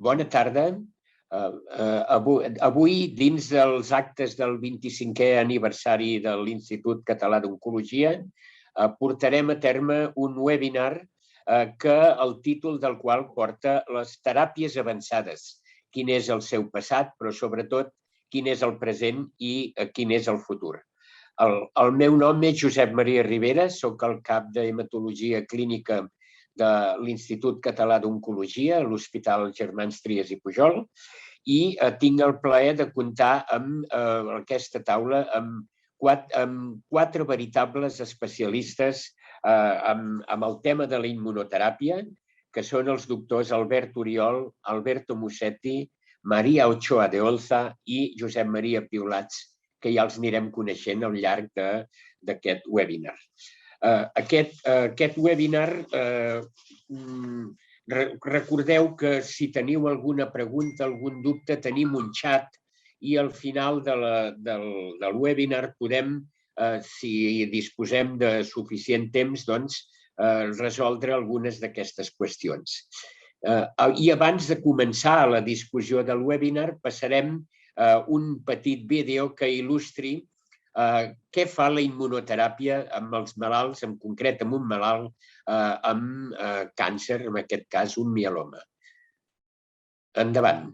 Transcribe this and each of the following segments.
Bona tarda. Avui, dins dels actes del 25è aniversari de l'Institut Català d'Oncologia, portarem a terme un webinar que el títol del qual porta les teràpies avançades. Quin és el seu passat, però sobretot quin és el present i quin és el futur. El meu nom és Josep Maria Ribera, soc el cap d'hematologia clínica de l'Institut Català d'Oncologia, a l'Hospital Germans Trias i Pujol, i tinc el plaer de comptar amb aquesta taula amb quatre veritables especialistes amb el tema de la immunoteràpia, que són els doctors Albert Oriol, Alberto Musetti, Maria Ochoa de Olza i Josep Maria Piulats, que ja els anirem coneixent al llarg d'aquest webinar. Aquest webinar, recordeu que si teniu alguna pregunta, algun dubte, tenim un xat i al final del webinar podem, si disposem de suficient temps, resoldre algunes d'aquestes qüestions. I abans de començar la discussió del webinar, passarem un petit vídeo que il·lustri què fa la immunoteràpia amb els malalts, en concret amb un malalt amb càncer, en aquest cas un mieloma. Endavant.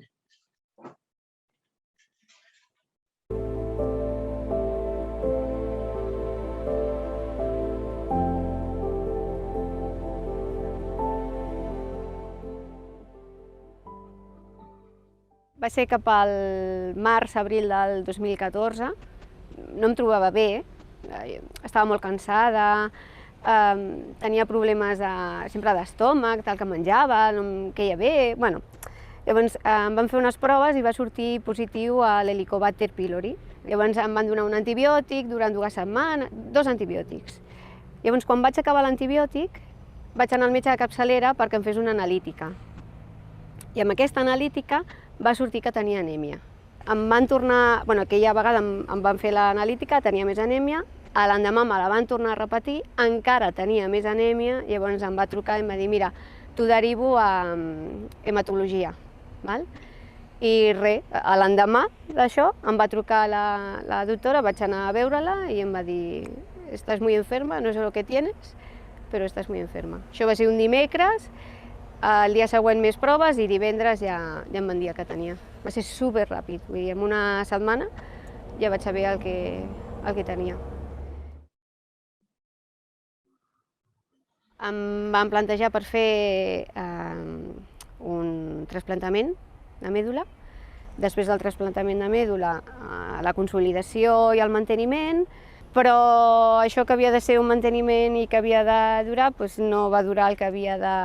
Va ser cap al març-abril del 2014. No em trobava bé, estava molt cansada, tenia problemes sempre d'estómac, del que menjava, no em queia bé. Llavors em van fer unes proves i va sortir positiu a l'Helicobacter pylori. Llavors em van donar un antibiòtic durant 2 setmanes, 2 antibiòtics. Llavors quan vaig acabar l'antibiòtic vaig anar al metge de capçalera perquè em fes una analítica. I amb aquesta analítica va sortir que tenia anèmia. Em van tornar, aquella vegada em van fer l'analítica, tenia més anèmia, l'endemà me la van tornar a repetir, encara tenia més anèmia, llavors em va trucar i em va dir, mira, t'ho derivo a hematologia. I res, l'endemà d'això em va trucar la doctora, vaig anar a veure-la i em va dir, estàs muy enferma, no sé lo que tienes, però estàs muy enferma. Això va ser un dimecres, el dia següent més proves i divendres ja em van dir el que tenia. Va ser superràpid, vull dir, en una setmana ja vaig saber el que tenia. Em van plantejar per fer un trasplantament de mèdula. Després del trasplantament de mèdula, la consolidació i el manteniment, però això que havia de ser un manteniment i que havia de durar, no va durar el que havia de...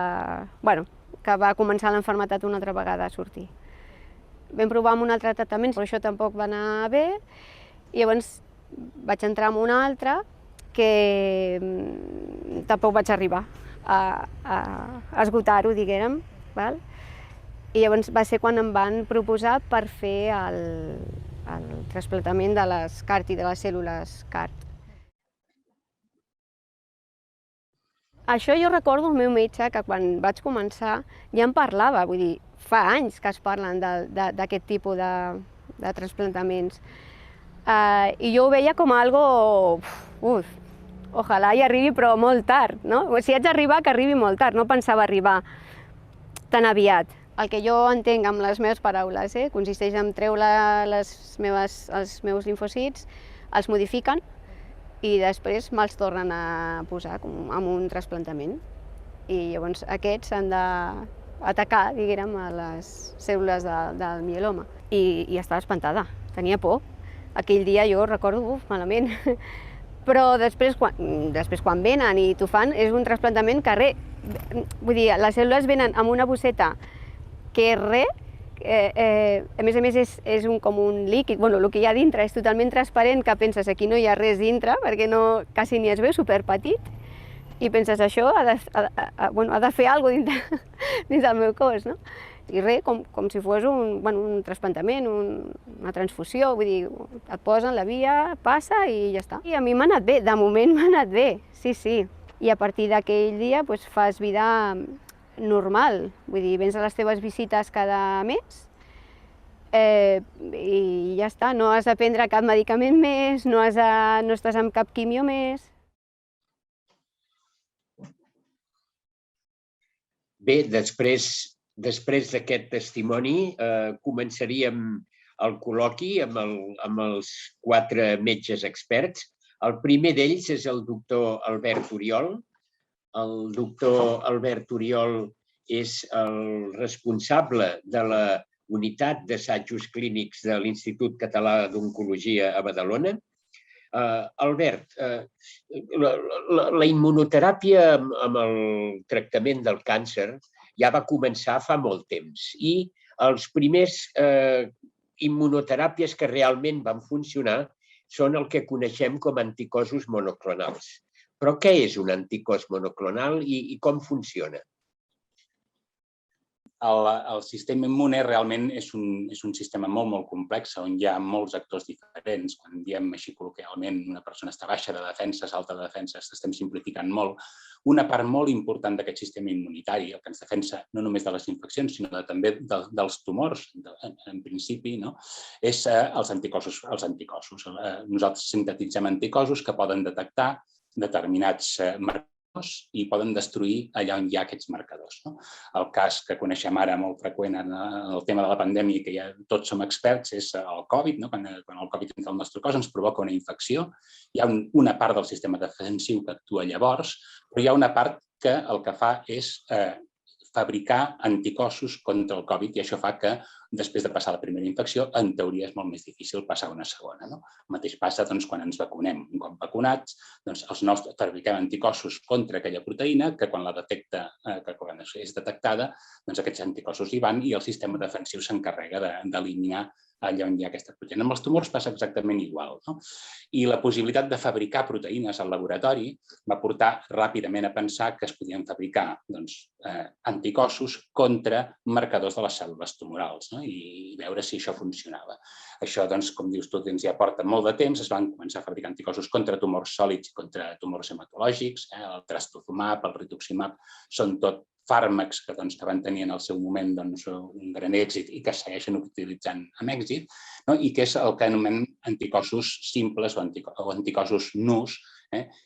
que va començar l'enfermetat una altra vegada a sortir. Vam provar amb un altre tractament, però això tampoc va anar bé, i llavors vaig entrar en un altre que tampoc vaig arribar a esgotar-ho, diguérem. I llavors va ser quan em van proposar per fer el trasplantament de les CAR i de les cèl·lules CAR. Això jo recordo el meu metge, que quan vaig començar ja en parlava, vull dir, fa anys que es parlen d'aquest tipus de trasplantaments. I jo ho veia com algo, ojalà hi arribi però molt tard, no? Si haig d'arribar, que arribi molt tard, no pensava arribar tan aviat. El que jo entenc amb les meves paraules consisteix en treure els meus linfòcits, els modifiquen i després me'ls tornen a posar amb un trasplantament. I llavors aquests s'han d'atacar, diguem, a les cèl·lules del mieloma. I estava espantada, tenia por. Aquell dia jo recordo, malament. Però després quan venen i t'ho fan, és un trasplantament que res. Vull dir, les cèl·lules venen amb una bosseta que és res, a més és com un líquid, el que hi ha dintre és totalment transparent, que penses aquí no hi ha res dintre, perquè quasi ni es veu, superpetit, i penses això ha de fer alguna cosa dins del meu cos, no? I res, com si fos un trasplantament, una transfusió, vull dir, et posen la via, passa i ja està. I a mi m'ha anat bé, de moment m'ha anat bé, sí. I a partir d'aquell dia fas vida normal. Vull dir, vens a les teves visites cada mes i ja està, no has de prendre cap medicament més, no estàs amb cap quimio més. Bé, després d'aquest testimoni començaríem el col·loqui amb els 4 metges experts. El primer d'ells és el doctor Albert Oriol. El doctor Albert Oriol és el responsable de la unitat d'assajos clínics de l'Institut Català d'Oncologia a Badalona. Albert, la immunoteràpia amb el tractament del càncer ja va començar fa molt temps i els primers immunoteràpies que realment van funcionar són el que coneixem com anticossos monoclonals. Però què és un anticòs monoclonal i com funciona? El sistema immune realment és un sistema molt complex on hi ha molts actors diferents. Quan diem així col·loquialment una persona està baixa de defenses, alta de defenses, estem simplificant molt. Una part molt important d'aquest sistema immunitari, el que ens defensa no només de les infeccions, sinó també dels tumors, en principi, és els anticossos. Nosaltres sintetitzem anticossos que poden detectar determinats marcadors i poden destruir allà on hi ha aquests marcadors. El cas que coneixem ara molt freqüent en el tema de la pandèmia, que ja tots som experts, és el Covid. Quan el Covid entra al nostre cos ens provoca una infecció. Hi ha una part del sistema defensiu que actua llavors, però hi ha una part que el que fa és fabricar anticossos contra el Covid i això fa que després de passar la primera infecció, en teoria és molt més difícil passar una segona. El mateix passa quan ens vacunem. Un cop vacunats, els nostres fabriquem anticossos contra aquella proteïna que quan quan és detectada, aquests anticossos hi van i el sistema defensiu s'encarrega d'eliminar allà on hi ha aquesta proteïna. Amb els tumors passa exactament igual. I la possibilitat de fabricar proteïnes al laboratori va portar ràpidament a pensar que es podien fabricar anticossos contra marcadors de les cèl·lules tumorals i veure si això funcionava. Això, com dius tu, ja porta molt de temps. Es van començar a fabricar anticossos contra tumors sòlids i contra tumors hematològics. El trastuzumab, el rituximab, són tot fàrmacs que van tenir en el seu moment un gran èxit i que es segueixen utilitzant amb èxit, i que és el que anomenem anticossos simples o anticossos nus,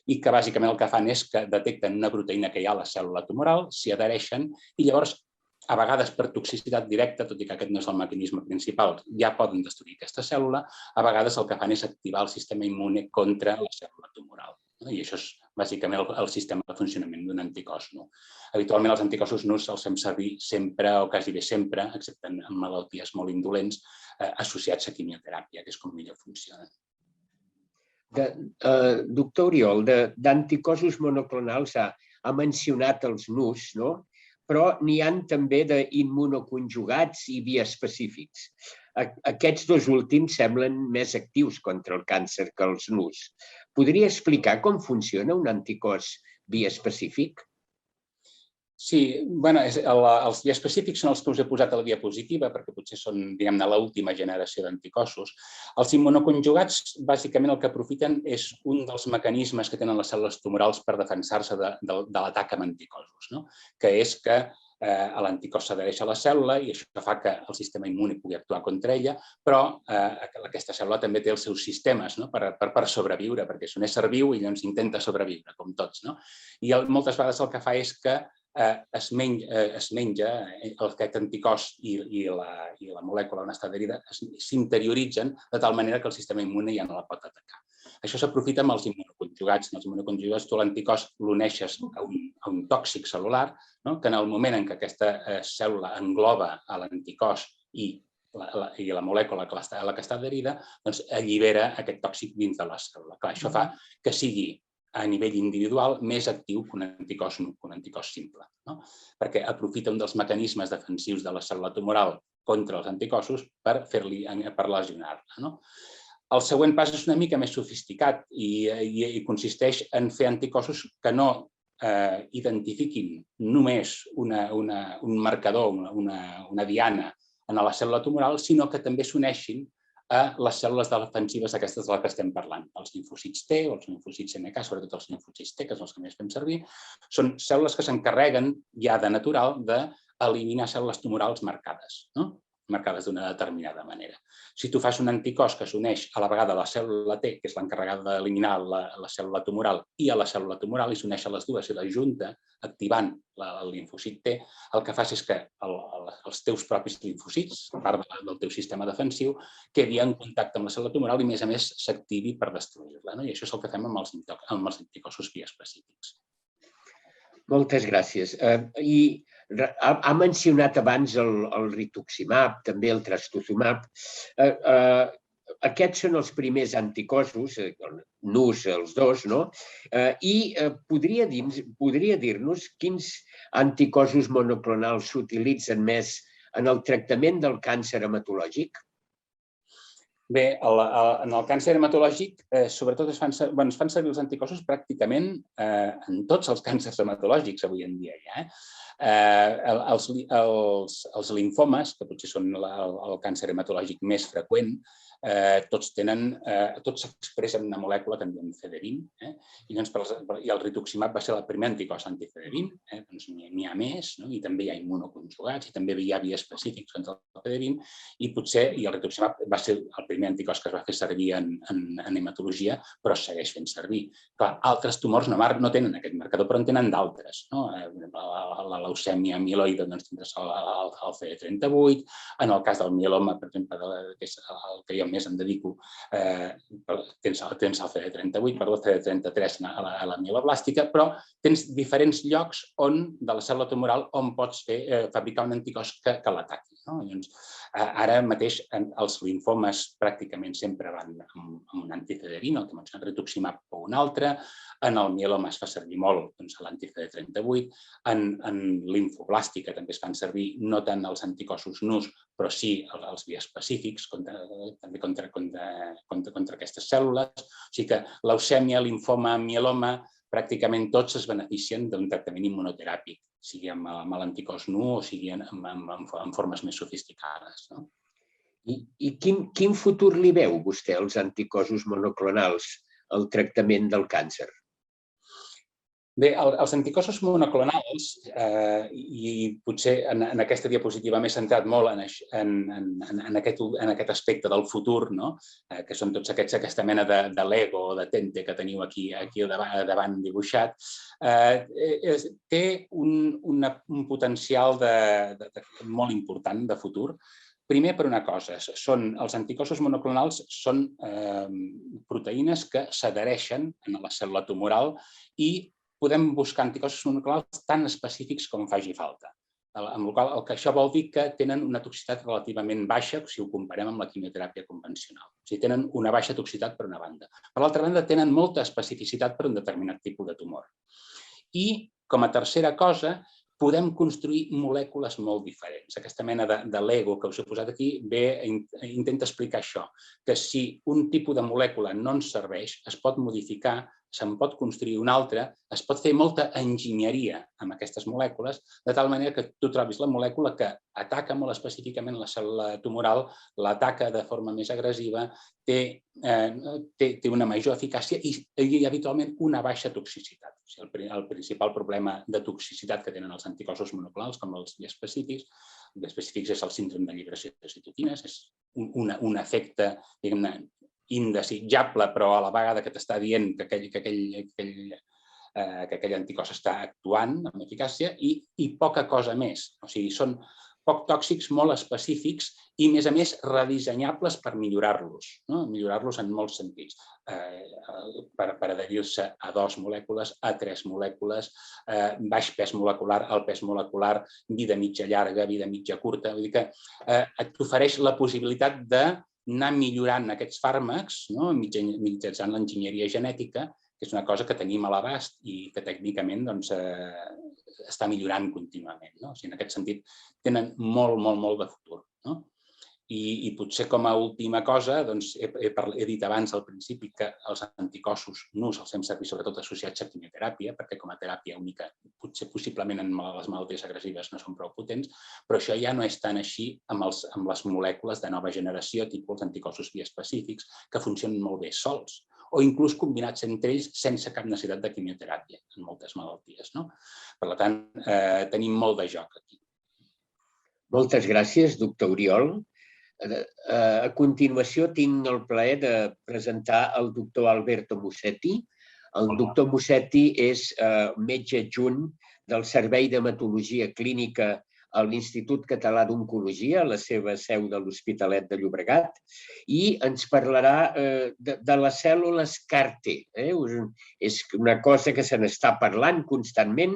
i que bàsicament el que fan és que detecten una proteïna que hi ha a la cèl·lula tumoral, s'hi adhereixen i llavors, a vegades per toxicitat directa, tot i que aquest no és el mecanisme principal, ja poden destruir aquesta cèl·lula, a vegades el que fan és activar el sistema immune contra la cèl·lula tumoral. I això és bàsicament el sistema de funcionament d'un anticòs nu. Habitualment els anticossos nus els fem servir sempre o quasi bé sempre, excepte en malalties molt indolents, associats a quimioteràpia, que és com millor funcionen. Doctor Oriol, d'anticossos monoclonals ha mencionat els nus, però n'hi ha també d'immunoconjugats i biespecífics. Aquests dos últims semblen més actius contra el càncer que els nus. Podria explicar com funciona un anticòs biespecífic? Sí, els biespecífics són els que us he posat a la diapositiva perquè potser són, diguem-ne, l'última generació d'anticossos. Els immunoconjugats, bàsicament, el que aprofiten és un dels mecanismes que tenen les cèl·lules tumorals per defensar-se de l'atac amb anticossos, que és que l'anticòs s'adhereix a la cèl·lula i això fa que el sistema immune pugui actuar contra ella, però aquesta cèl·lula també té els seus sistemes per sobreviure, perquè és un ésser viu i llavors intenta sobreviure, com tots. I moltes vegades el que fa és que es menja aquest anticòs i la molècula on està adherida s'interioritzen de tal manera que el sistema immune ja no la pot atacar. Això s'aprofita amb els immunoconjugats. En els immunoconjugats tu l'anticòs l'uneixes a un tòxic cel·lular, que en el moment en què aquesta cèl·lula engloba a l'anticòs i la molècula a la que està adherida, allibera aquest tòxic dins de la cèl·lula. Això fa que sigui a nivell individual més actiu que un anticòs nu, que un anticòs simple, perquè aprofita un dels mecanismes defensius de la cèl·lula tumoral contra els anticossos per lesionar-la. El següent pas és una mica més sofisticat i consisteix en fer anticossos que no identifiquin només un marcador, una diana en la cèl·lula tumoral, sinó que també s'uneixin a les cèl·lules defensives aquestes de les que estem parlant. Els limfòcits T o els limfòcits NK, sobretot els limfòcits T, que són els que més fem servir, són cèl·lules que s'encarreguen ja de natural d'eliminar cèl·lules tumorals marcades, marcades d'una determinada manera. Si tu fas un anticòs que s'uneix a la vegada a la cèl·lula T, que és l'encarregada d'eliminar la cèl·lula tumoral, i a la cèl·lula tumoral, i s'uneix a les dues i la junta, activant el limfòcit T, el que fas és que els teus propis limfòcits, part del teu sistema defensiu, quedi en contacte amb la cèl·lula tumoral i, a més, s'activi per destruir-la. I això és el que fem amb els anticossos biespecífics. Moltes gràcies. I ha mencionat abans el rituximab, també el trastuzumab. Aquests són els primers anticossos, nus els dos, no? I podria dir-nos quins anticossos monoclonals s'utilitzen més en el tractament del càncer hematològic? Bé, en el càncer hematològic, sobretot es fan servir els anticossos pràcticament en tots els càncers hematològics avui en dia ja. Els linfomes, que potser són el càncer hematològic més freqüent, tots s'expressen una molècula que en diem cederin, i el rituximab va ser el primer anticòs anticederin, n'hi ha més, i també hi ha immunoconjugats, i també hi ha biespecífics contra el cederin, i el rituximab va ser el primer anticòs que es va fer servir en hematologia, però es segueix fent servir. Clar, altres tumors no tenen aquest marcador, però en tenen d'altres. La leucèmia amiloide tindràs el CD38, en el cas del mieloma, per exemple, que és el que jo més em dedico, tens el CD38, el CD33 a la mieloblàstica, però tens diferents llocs de la cèl·lula tumoral on pots fabricar un anticòs que l'ataqui. Ara mateix els linfomes pràcticament sempre van amb un anticederin, el que mencionat rituximab o un altre, en el mieloma es fa servir molt l'anti-CD38, en linfoblàstica també es fan servir no tant els anticossos nus, però sí els biespecífics també contra aquestes cèl·lules. O sigui que leucèmia, linfoma, mieloma, pràcticament tots es beneficien d'un tractament immunoteràpic, sigui amb l'anticòs nu o sigui en formes més sofisticades. I quin futur li veu vostè als anticossos monoclonals al tractament del càncer? Bé, els anticossos monoclonals, i potser en aquesta diapositiva m'he centrat molt en aquest aspecte del futur, que són tots aquesta mena de Lego o de Tente que teniu aquí davant dibuixat, té un potencial molt important de futur. Primer, per una cosa, els anticossos monoclonals són proteïnes que s'adhereixen a la cèl·lula tumoral i podem buscar anticossos monoclonals tan específics com faci falta. Amb la qual cosa, això vol dir que tenen una toxicitat relativament baixa si ho comparem amb la quimioteràpia convencional. O sigui, tenen una baixa toxicitat per una banda. Per l'altra banda, tenen molta especificitat per un determinat tipus de tumor. I, com a tercera cosa, podem construir molècules molt diferents. Aquesta mena de Lego que us he posat aquí intenta explicar això, que si un tipus de molècula no ens serveix, es pot modificar, se'n pot construir una altra, es pot fer molta enginyeria amb aquestes molècules, de tal manera que tu trobis la molècula que ataca molt específicament la cèl·lula tumoral, l'ataca de forma més agressiva, té una major eficàcia i habitualment una baixa toxicitat. El principal problema de toxicitat que tenen els anticossos monoclonals, com els biespecífics, és el síndrome d'alliberació de citokines, és un efecte, diguem-ne, indesitjable, però a la vegada que t'està dient que aquell anticòs està actuant amb eficàcia i poca cosa més. O sigui, són poc tòxics, molt específics i, a més, redissenyables per millorar-los, millorar-los en molts sentits, per adherir-se a 2 molècules, a 3 molècules, baix pes molecular, alt pes molecular, vida mitja llarga, vida mitja curta. Vull dir que et ofereix la possibilitat d'anar millorant aquests fàrmacs mitjançant l'enginyeria genètica, que és una cosa que tenim a l'abast i que tècnicament està millorant contínuament. En aquest sentit, tenen molt de futur. I potser com a última cosa, he dit abans al principi que els anticossos nus els fem servir sobretot associats a quimioteràpia, perquè com a teràpia única potser possiblement en les malalties agressives no són prou potents, però això ja no és tan així amb les molècules de nova generació, tipus els anticossos biespecífics, que funcionen molt bé sols, o inclús combinats entre ells sense cap necessitat de quimioteràpia en moltes malalties. No? Per tant, tenim molt de joc aquí. Moltes gràcies, doctor Oriol. A continuació tinc el plaer de presentar el doctor Alberto Musetti. El doctor Musetti és metge adjunt del Servei d'Hematologia Clínica a l'Institut Català d'Oncologia, a la seva seu de l'Hospitalet de Llobregat, i ens parlarà de les cèl·lules CAR-T. És una cosa que se n'està parlant constantment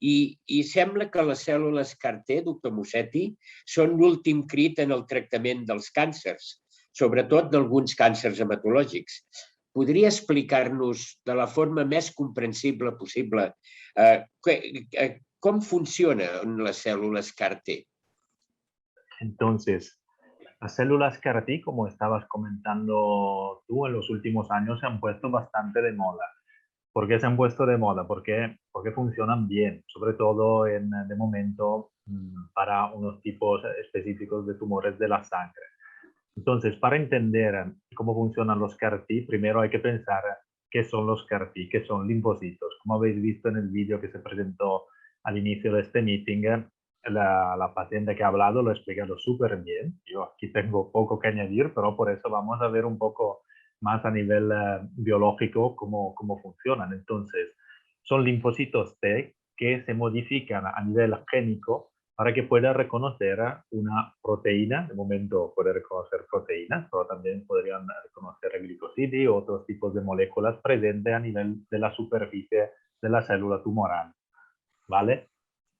i sembla que les cèl·lules CAR-T, doctor Musetti, són l'últim crit en el tractament dels càncers, sobretot d'alguns càncers hematològics. Podria explicar-nos de la forma més comprensible possible cómo funcionan las células CAR-T? Entonces, las células CAR-T, como estabas comentando tú, en los últimos años se han puesto bastante de moda. ¿Por qué se han puesto de moda? Porque funcionan bien, sobre todo de momento para unos tipos específicos de tumores de la sangre. Entonces, para entender cómo funcionan los CAR-T, primero hay que pensar qué son los CAR-T, qué son linfocitos. Como habéis visto en el vídeo que se presentó al inicio de este meeting, la paciente que ha hablado lo ha explicado súper bien. Yo aquí tengo poco que añadir, pero por eso vamos a ver un poco más a nivel biológico cómo funcionan. Entonces, son linfocitos T que se modifican a nivel génico para que pueda reconocer una proteína. De momento puede reconocer proteínas, pero también podrían reconocer el glicosidio u otros tipos de moléculas presentes a nivel de la superficie de la célula tumoral. ¿Vale?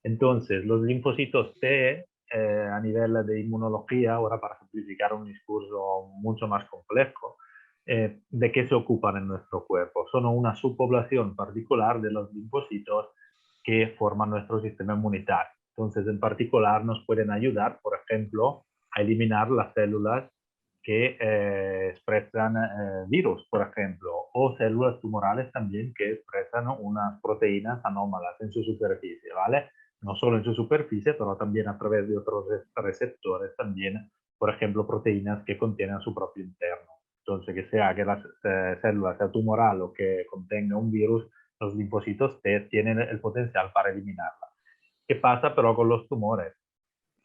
Entonces, los linfocitos T a nivel de inmunología, ahora para simplificar un discurso mucho más complejo, ¿de qué se ocupan en nuestro cuerpo? Son una subpoblación particular de los linfocitos que forman nuestro sistema inmunitario. Entonces, en particular, nos pueden ayudar, por ejemplo, a eliminar las células que expresan virus, por ejemplo, o células tumorales también que expresan unas proteínas anómalas en su superficie, ¿vale? No solo en su superficie, pero también a través de otros receptores también, por ejemplo, proteínas que contienen su propio interno. Entonces, que sea que la célula sea tumoral o que contenga un virus, los linfocitos T tienen el potencial para eliminarla. ¿Qué pasa pero con los tumores?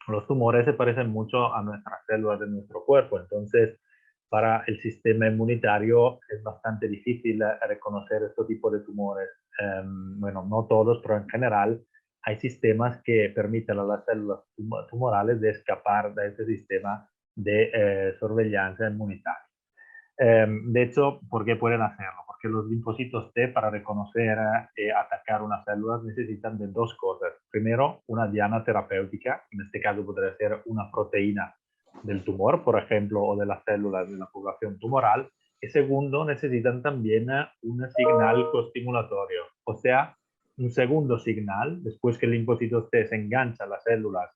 Los tumores se parecen mucho a nuestras células de nuestro cuerpo, entonces para el sistema inmunitario es bastante difícil reconocer este tipo de tumores. Bueno, no todos, pero en general hay sistemas que permiten a las células tumorales de escapar de este sistema de surveillance inmunitaria. De hecho, ¿por qué pueden hacerlo? Porque los linfocitos T para reconocer y atacar unas células necesitan de dos cosas. Primero, una diana terapéutica, en este caso podría ser una proteína del tumor, por ejemplo, o de las células de la población tumoral. Y segundo, necesitan también un signal costimulatorio, o sea, un segundo signal, después que el linfocito T se engancha a las células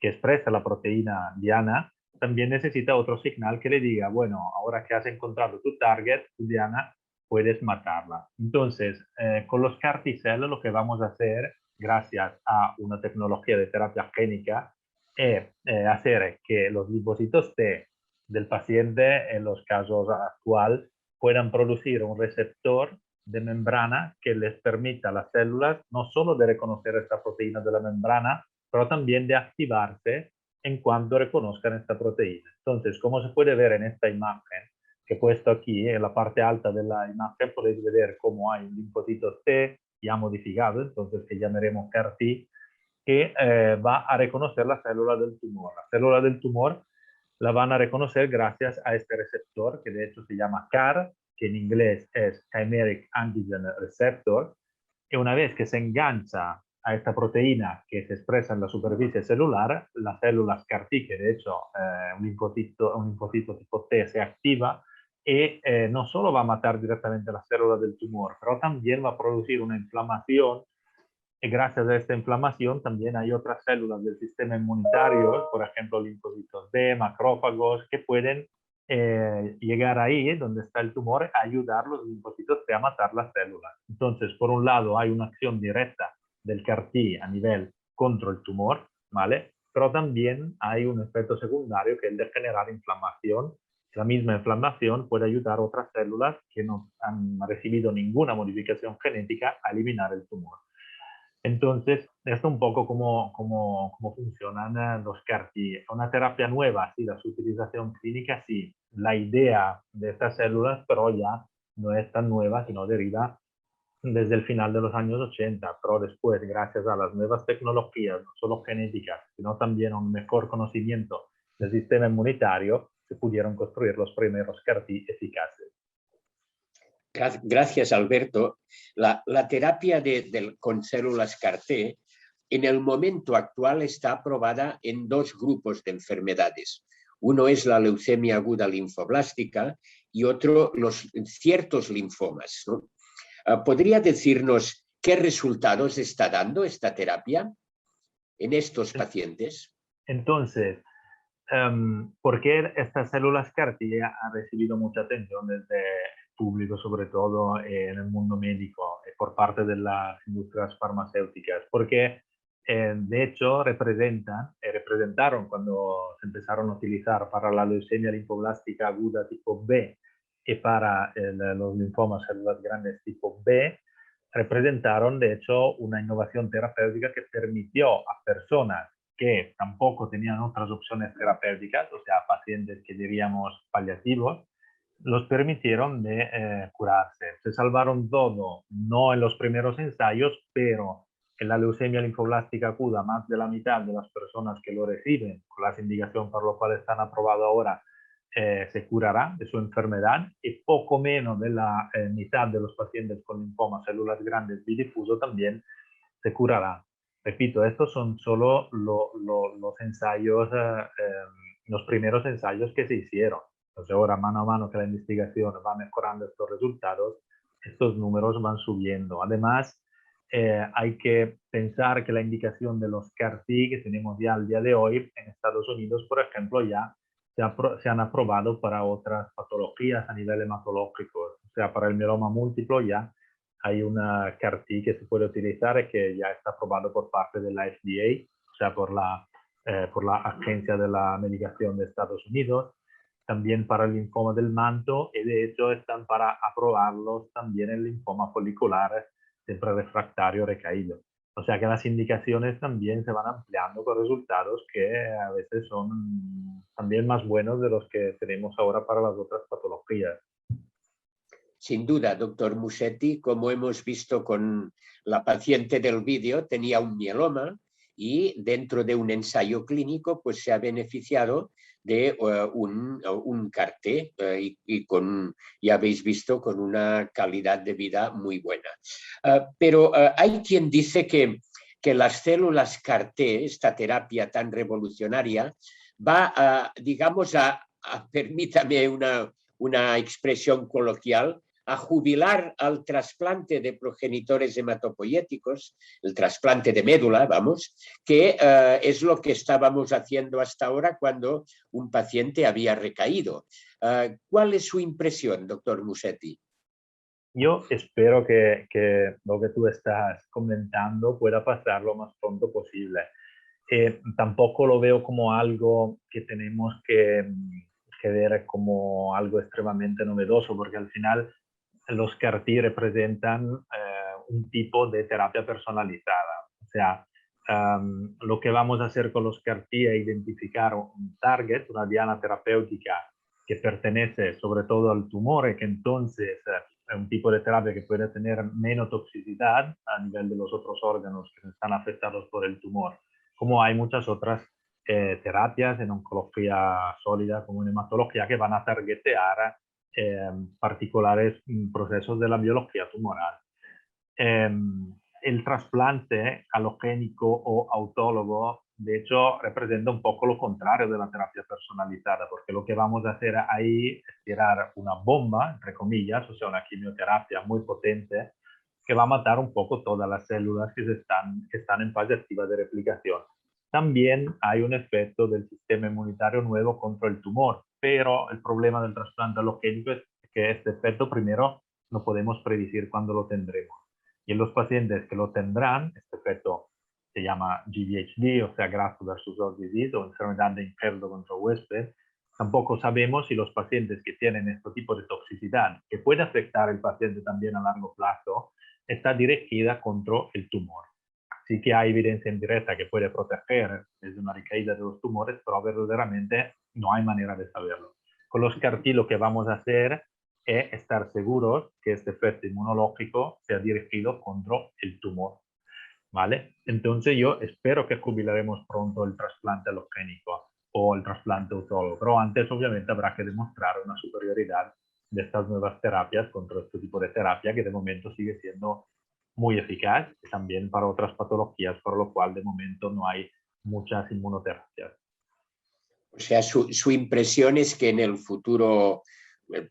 que expresa la proteína diana, también necesita otro signal que le diga, bueno, ahora que has encontrado tu target, tu diana, puedes matarla. Entonces, con los CAR T-Cell lo que vamos a hacer, gracias a una tecnología de terapia génica, es hacer que los linfocitos T del paciente, en los casos actuales, puedan producir un receptor de membrana que les permita a las células no solo de reconocer esta proteína de la membrana, pero también de activarse en cuanto reconozcan esta proteína. Entonces, como se puede ver en esta imagen que he puesto aquí, en la parte alta de la imagen podéis ver cómo hay un linfocito T ya modificado, entonces que llamaremos CAR-T, que va a reconocer la célula del tumor. La célula del tumor la van a reconocer gracias a este receptor, que de hecho se llama CAR, que en inglés es Chimeric Antigen Receptor, y una vez que se engancha a esta proteína que se expresa en la superficie celular, las células CAR-T, que de hecho un linfocito tipo T se activa y no solo va a matar directamente la célula del tumor, pero también va a producir una inflamación y gracias a esta inflamación también hay otras células del sistema inmunitario, por ejemplo linfocitos B, macrófagos, que pueden llegar ahí donde está el tumor a ayudar a los linfocitos T a matar las células. Entonces, por un lado hay una acción directa del CAR-T a nivel contra el tumor, ¿vale? Pero también hay un efecto secundario que es el de generar inflamación. La misma inflamación puede ayudar a otras células que no han recibido ninguna modificación genética a eliminar el tumor. Entonces, esto es un poco cómo funcionan los CAR-T. Es una terapia nueva, sí, la su utilización clínica, sí. La idea de estas células, pero ya no es tan nueva, sino deriva desde el final de los años 80, pero después, gracias a las nuevas tecnologías, no solo genéticas, sino también a un mejor conocimiento del sistema inmunitario, se pudieron construir los primeros CAR-T eficaces. Gracias, Alberto. La terapia con células CAR-T en el momento actual está aprobada en 2 grupos de enfermedades. Uno es la leucemia aguda linfoblástica y otro ciertos linfomas, ¿no? ¿Podría decirnos qué resultados está dando esta terapia en estos pacientes? Entonces, ¿por qué estas células CAR-T han recibido mucha atención desde el público, sobre todo en el mundo médico, por parte de las industrias farmacéuticas? Porque, de hecho, representaron cuando se empezaron a utilizar para la leucemia linfoblástica aguda tipo B y para los linfomas células grandes tipo B, representaron, de hecho, una innovación terapéutica que permitió a personas que tampoco tenían otras opciones terapéuticas, o sea, pacientes que diríamos paliativos, los permitieron de curarse. Se salvaron todo, no en los primeros ensayos, pero en la leucemia linfoblástica aguda, más de la mitad de las personas que lo reciben, con las indicaciones por las cuales están aprobadas ahora, se curará de su enfermedad, y poco menos de la mitad de los pacientes con linfoma, células grandes bidifuso también se curará. Repito, estos son solo los ensayos, los primeros ensayos que se hicieron. Entonces ahora, mano a mano que la investigación va mejorando estos resultados, estos números van subiendo. Además, hay que pensar que la indicación de los CAR-T que tenemos ya al día de hoy en Estados Unidos, por ejemplo, ya se han aprobado para otras patologías a nivel hematológico. O sea, para el mieloma múltiplo ya hay una CAR-T que se puede utilizar y que ya está aprobado por parte de la FDA, o sea, por la Agencia de la Medicación de Estados Unidos, también para el linfoma del manto, y de hecho están para aprobarlos también el linfoma folicular siempre refractario recaído. O sea que las indicaciones también se van ampliando con resultados que a veces son también más buenos de los que tenemos ahora para las otras patologías. Sin duda, doctor Musetti, como hemos visto con la paciente del vídeo, tenía un mieloma y dentro de un ensayo clínico pues se ha beneficiado de un CAR-T y ya habéis visto, con una calidad de vida muy buena. Pero hay quien dice que las células CAR-T, esta terapia tan revolucionaria, va digamos, permítame una expresión coloquial, a jubilar al trasplante de progenitores hematopoyéticos, el trasplante de médula, vamos, que es lo que estábamos haciendo hasta ahora cuando un paciente había recaído. ¿Cuál es su impresión, doctor Musetti? Yo espero que lo que tú estás comentando pueda pasar lo más pronto posible. Tampoco lo veo como algo que tenemos que ver como algo extremadamente novedoso, porque al final los CAR-T representan un tipo de terapia personalizada. O sea, lo que vamos a hacer con los CAR-T es identificar un target, una diana terapéutica que pertenece sobre todo al tumor, y que entonces es un tipo de terapia que puede tener menos toxicidad a nivel de los otros órganos que están afectados por el tumor, como hay muchas otras terapias en oncología sólida como en hematología que van a targetear particulares procesos de la biología tumoral. El trasplante alogénico o autólogo, de hecho, representa un poco lo contrario de la terapia personalizada, porque lo que vamos a hacer ahí es tirar una bomba, entre comillas, o sea, una quimioterapia muy potente, que va a matar un poco todas las células que están en fase activa de replicación. También hay un efecto del sistema inmunitario nuevo contra el tumor, pero el problema del trasplante alogénico es que este efecto primero no podemos predecir cuándo lo tendremos. Y en los pacientes que lo tendrán, este efecto se llama GVHD, o sea, Graft versus Host Disease, o enfermedad de injerto contra huésped, tampoco sabemos si los pacientes que tienen este tipo de toxicidad, que puede afectar al paciente también a largo plazo, está dirigida contra el tumor. Sí que hay evidencia indirecta que puede proteger desde una recaída de los tumores, pero verdaderamente no hay manera de saberlo. Con los CAR-T lo que vamos a hacer es estar seguros que este efecto inmunológico sea dirigido contra el tumor, ¿vale? Entonces yo espero que jubilaremos pronto el trasplante alogénico o el trasplante autólogo, pero antes obviamente habrá que demostrar una superioridad de estas nuevas terapias contra este tipo de terapia que de momento sigue siendo muy eficaz y también para otras patologías, por lo cual de momento no hay muchas inmunoterapias. O sea, su impresión es que en el futuro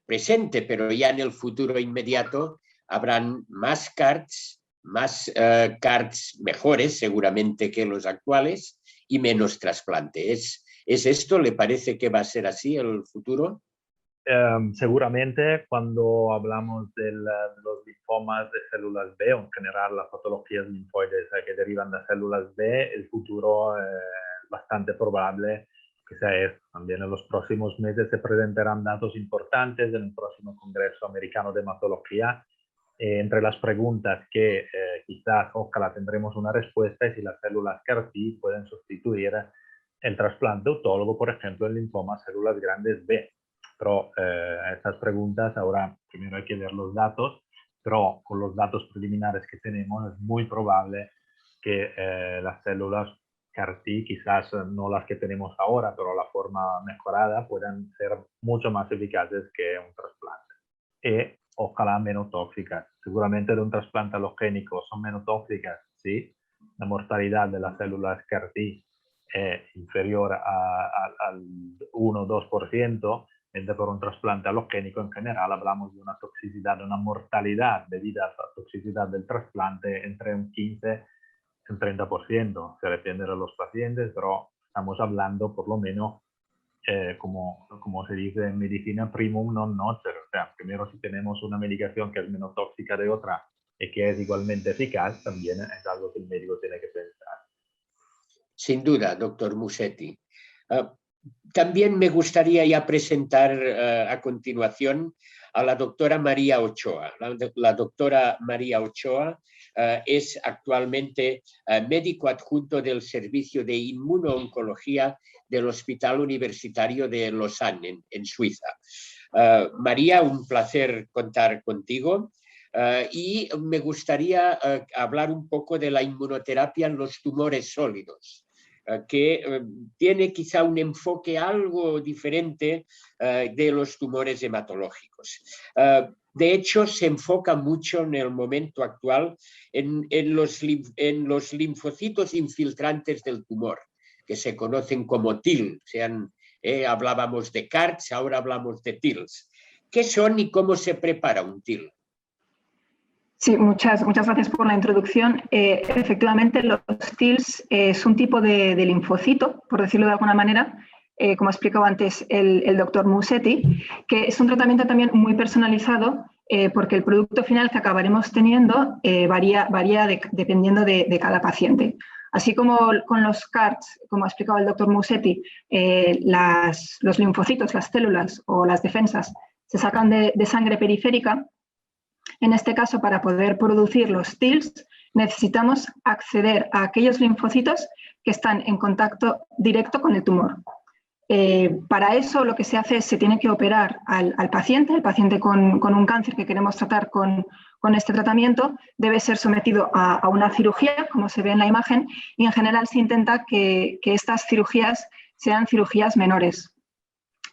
presente, pero ya en el futuro inmediato, habrán más CARTs, más CARTs mejores seguramente que los actuales y menos trasplante. ¿Es esto? ¿Le parece que va a ser así el futuro? Seguramente cuando hablamos de los linfomas de células B o en general las patologías linfoides que derivan de células B, el futuro es bastante probable que sea esto. También en los próximos meses se presentarán datos importantes en el próximo Congreso Americano de Hematología. Entre las preguntas que quizás, ojalá tendremos una respuesta, es si las células CAR-T pueden sustituir el trasplante autólogo, por ejemplo, en linfomas células grandes B. Pero estas preguntas ahora primero hay que ver los datos, pero con los datos preliminares que tenemos es muy probable que las células CAR-T, quizás no las que tenemos ahora, pero la forma mejorada, puedan ser mucho más eficaces que un trasplante. Y ojalá menos tóxicas. Seguramente de un trasplante alogénico son menos tóxicas, sí. La mortalidad de las células CAR-T es inferior al 1 o 2%, mientras por un trasplante alogénico en general hablamos de una toxicidad, de una mortalidad debido a la toxicidad del trasplante entre un 15 y un 30%. Se depende de los pacientes, pero estamos hablando por lo menos, como se dice en medicina, primum non nocere. O sea, primero si tenemos una medicación que es menos tóxica de otra y que es igualmente eficaz, también es algo que el médico tiene que pensar. Sin duda, doctor Musetti. También me gustaría ya presentar a continuación a la doctora María Ochoa. La doctora María Ochoa es actualmente médico adjunto del Servicio de Inmunooncología del Hospital Universitario de Lausanne, en Suiza. María, un placer contar contigo. Y me gustaría hablar un poco de la inmunoterapia en los tumores sólidos, que tiene quizá un enfoque algo diferente de los tumores hematológicos. De hecho, se enfoca mucho en el momento actual en los linfocitos infiltrantes del tumor, que se conocen como TIL. Hablábamos de CARTs, ahora hablamos de TILs. ¿Qué son y cómo se prepara un TIL? Sí, muchas gracias por la introducción. Efectivamente, los TILs es un tipo de linfocito, por decirlo de alguna manera, como ha explicado antes el doctor Musetti, que es un tratamiento también muy personalizado porque el producto final que acabaremos teniendo varía dependiendo de cada paciente. Así como con los CARTs, como ha explicado el doctor Musetti, los linfocitos, las células o las defensas se sacan de sangre periférica. En este caso, para poder producir los TILs, necesitamos acceder a aquellos linfocitos que están en contacto directo con el tumor. Para eso, lo que se hace es se tiene que operar al paciente. El paciente con un cáncer que queremos tratar con este tratamiento debe ser sometido a una cirugía, como se ve en la imagen, y en general se intenta que estas cirugías sean cirugías menores,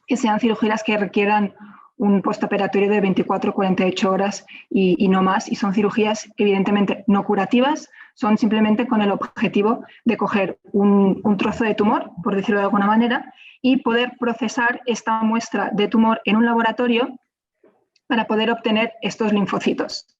que sean cirugías que requieran un postoperatorio de 24 o 48 horas y no más, y son cirugías evidentemente no curativas, son simplemente con el objetivo de coger un trozo de tumor, por decirlo de alguna manera, y poder procesar esta muestra de tumor en un laboratorio para poder obtener estos linfocitos.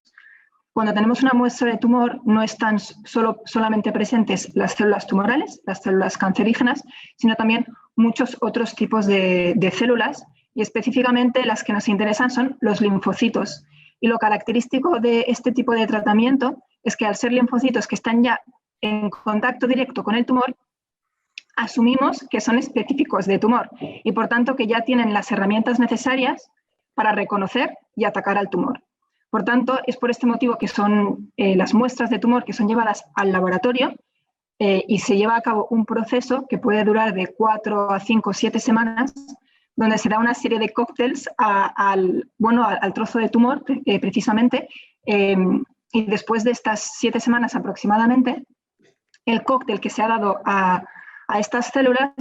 Cuando tenemos una muestra de tumor, no están solamente presentes las células tumorales, las células cancerígenas, sino también muchos otros tipos de células, y específicamente las que nos interesan son los linfocitos. Y lo característico de este tipo de tratamiento es que al ser linfocitos que están ya en contacto directo con el tumor, asumimos que son específicos de tumor y por tanto que ya tienen las herramientas necesarias para reconocer y atacar al tumor. Por tanto, es por este motivo que son las muestras de tumor que son llevadas al laboratorio y se lleva a cabo un proceso que puede durar de 4 a 5 o 7 semanas, donde se da una serie de cócteles al trozo de tumor precisamente, y después de estas 7 semanas aproximadamente, el cóctel que se ha dado a estas células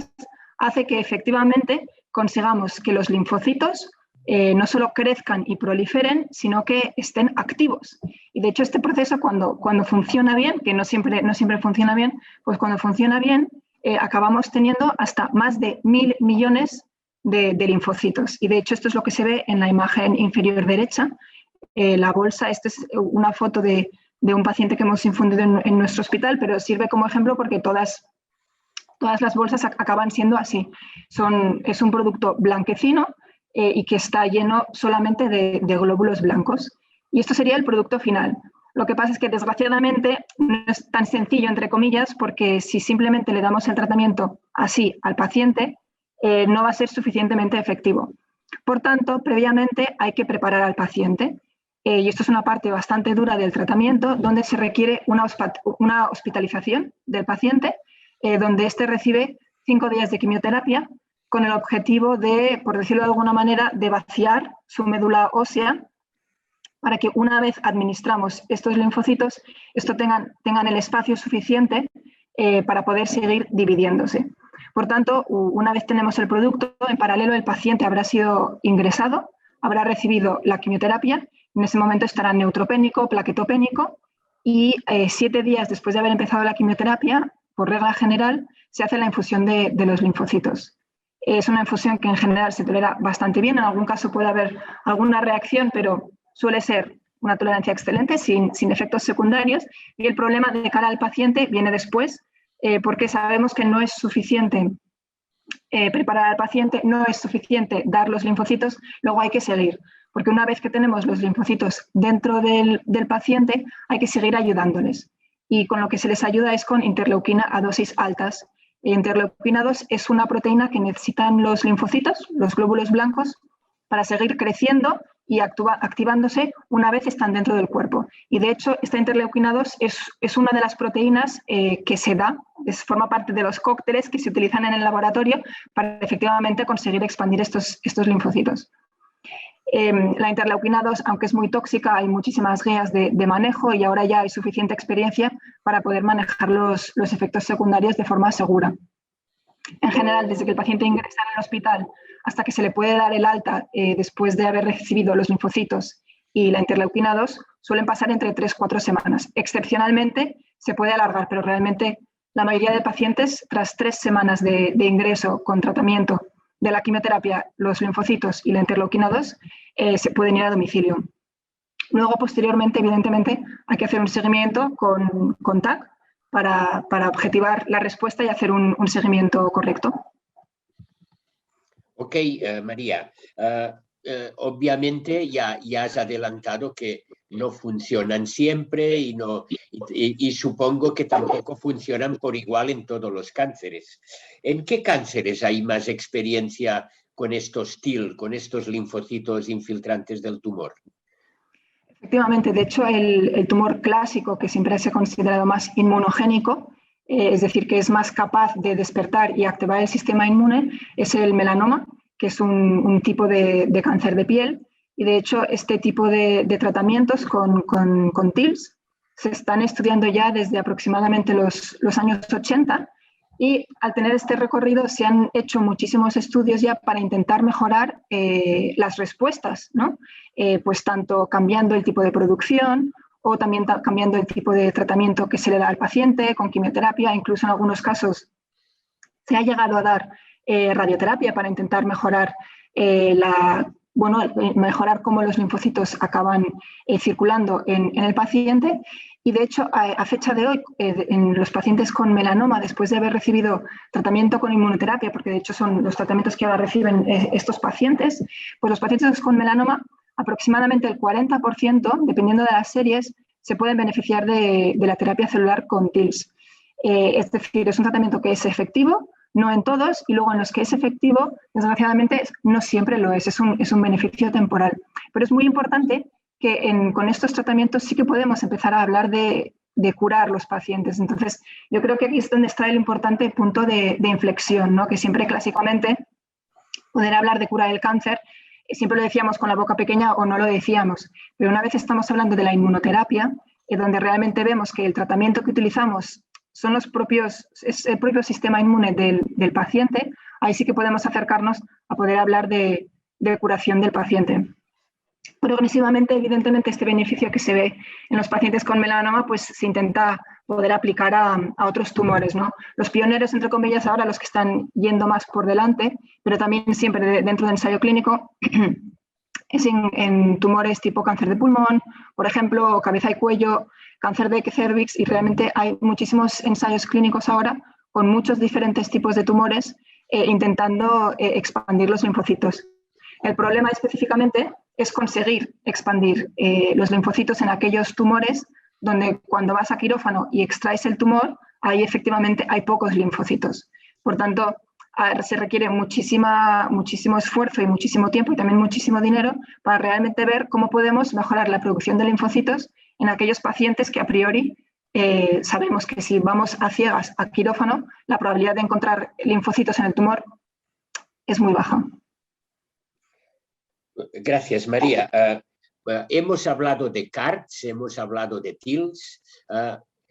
hace que efectivamente consigamos que los linfocitos no solo crezcan y proliferen, sino que estén activos. Y de hecho este proceso cuando funciona bien, que no siempre funciona bien, pues cuando funciona bien acabamos teniendo hasta más de 1.000 millones de linfocitos. Y de hecho esto es lo que se ve en la imagen inferior derecha. La bolsa, esta es una foto de un paciente que hemos infundido en nuestro hospital, pero sirve como ejemplo porque todas las bolsas acaban siendo así. Es un producto blanquecino y que está lleno solamente de glóbulos blancos. Y esto sería el producto final. Lo que pasa es que desgraciadamente no es tan sencillo, entre comillas, porque si simplemente le damos el tratamiento así al paciente, no va a ser suficientemente efectivo. Por tanto, previamente hay que preparar al paciente. Y esto es una parte bastante dura del tratamiento, donde se requiere una hospitalización del paciente, donde éste recibe 5 días de quimioterapia con el objetivo de, por decirlo de alguna manera, de vaciar su médula ósea para que una vez administramos estos linfocitos, estos tengan el espacio suficiente para poder seguir dividiéndose. Por tanto, una vez tenemos el producto, en paralelo el paciente habrá sido ingresado, habrá recibido la quimioterapia, en ese momento estará neutropénico, plaquetopénico y 7 días después de haber empezado la quimioterapia, por regla general, se hace la infusión de los linfocitos. Es una infusión que en general se tolera bastante bien, en algún caso puede haber alguna reacción, pero suele ser una tolerancia excelente, sin efectos secundarios, y el problema de cara al paciente viene después, porque sabemos que no es suficiente preparar al paciente, no es suficiente dar los linfocitos, luego hay que seguir, porque una vez que tenemos los linfocitos dentro del paciente, hay que seguir ayudándoles. Y con lo que se les ayuda es con interleuquina a dosis altas. Interleuquina 2 es una proteína que necesitan los linfocitos, los glóbulos blancos, para seguir creciendo y activándose una vez están dentro del cuerpo. Y de hecho, esta interleuquina 2 es una de las proteínas que se da, forma parte de los cócteles que se utilizan en el laboratorio para efectivamente conseguir expandir estos linfocitos. La interleuquina 2, aunque es muy tóxica, hay muchísimas guías de manejo y ahora ya hay suficiente experiencia para poder manejar los efectos secundarios de forma segura. En general, desde que el paciente ingresa en el hospital hasta que se le puede dar el alta después de haber recibido los linfocitos y la interleuquina 2, suelen pasar entre 3-4 semanas. Excepcionalmente se puede alargar, pero realmente la mayoría de pacientes, tras 3 semanas de ingreso con tratamiento de la quimioterapia, los linfocitos y la interleuquina 2, se pueden ir a domicilio. Luego, posteriormente, evidentemente, hay que hacer un seguimiento con TAC para objetivar la respuesta y hacer un seguimiento correcto. Ok, María. Obviamente ya has adelantado que no funcionan siempre y supongo que tampoco funcionan por igual en todos los cánceres. ¿En qué cánceres hay más experiencia con estos TIL, con estos linfocitos infiltrantes del tumor? Efectivamente, de hecho el tumor clásico, que siempre se ha considerado más inmunogénico, es decir, que es más capaz de despertar y activar el sistema inmune, es el melanoma, que es un tipo de cáncer de piel. Y de hecho este tipo de tratamientos con TILs se están estudiando ya desde aproximadamente los años 80 y al tener este recorrido se han hecho muchísimos estudios ya para intentar mejorar las respuestas, ¿no? Pues tanto cambiando el tipo de producción o también cambiando el tipo de tratamiento que se le da al paciente con quimioterapia, incluso en algunos casos se ha llegado a dar radioterapia para intentar mejorar mejorar cómo los linfocitos acaban circulando en el paciente. Y de hecho, a fecha de hoy, en los pacientes con melanoma, después de haber recibido tratamiento con inmunoterapia, porque de hecho son los tratamientos que ahora reciben estos pacientes, pues los pacientes con melanoma, aproximadamente el 40%, dependiendo de las series, se pueden beneficiar de la terapia celular con TILs. Es decir, es un tratamiento que es efectivo, no en todos, y luego en los que es efectivo, desgraciadamente, no siempre lo es un beneficio temporal. Pero es muy importante que con estos tratamientos sí que podemos empezar a hablar de curar los pacientes. Entonces, yo creo que aquí es donde está el importante punto de inflexión, ¿no? Que siempre clásicamente poder hablar de curar el cáncer, siempre lo decíamos con la boca pequeña o no lo decíamos, pero una vez estamos hablando de la inmunoterapia, donde realmente vemos que el tratamiento que utilizamos es el propio sistema inmune del paciente, ahí sí que podemos acercarnos a poder hablar de curación del paciente. Progresivamente, evidentemente, este beneficio que se ve en los pacientes con melanoma, pues se intenta poder aplicar a otros tumores, ¿no? Los pioneros, entre comillas, ahora los que están yendo más por delante, pero también siempre dentro del ensayo clínico, es en tumores tipo cáncer de pulmón, por ejemplo, cabeza y cuello, cáncer de cervix, y realmente hay muchísimos ensayos clínicos ahora con muchos diferentes tipos de tumores intentando expandir los linfocitos. El problema específicamente es conseguir expandir los linfocitos en aquellos tumores donde cuando vas a quirófano y extraes el tumor, ahí efectivamente hay pocos linfocitos. Por tanto, se requiere muchísimo esfuerzo y muchísimo tiempo y también muchísimo dinero para realmente ver cómo podemos mejorar la producción de linfocitos en aquellos pacientes que a priori sabemos que si vamos a ciegas a quirófano, la probabilidad de encontrar linfocitos en el tumor es muy baja. Gracias, María. Hemos hablado de CAR-Ts, hemos hablado de TILs.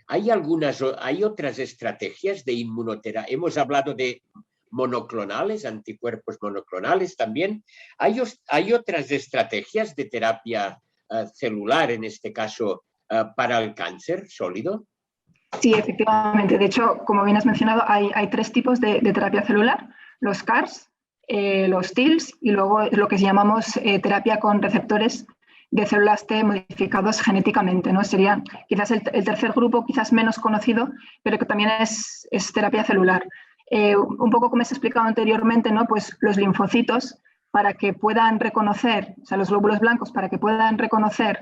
¿Hay otras estrategias de inmunoterapia? Hemos hablado de monoclonales, anticuerpos monoclonales también. ¿Hay otras estrategias de terapia celular, en este caso, para el cáncer sólido? Sí, efectivamente. De hecho, como bien has mencionado, hay tres tipos de terapia celular: los CARs, los TILs y luego lo que llamamos terapia con receptores de células T modificados genéticamente, ¿no? Sería quizás el tercer grupo, quizás menos conocido, pero que también es terapia celular. Un poco como se ha explicado anteriormente, ¿no? Pues los linfocitos, para que puedan reconocer, o sea, los glóbulos blancos, para que puedan reconocer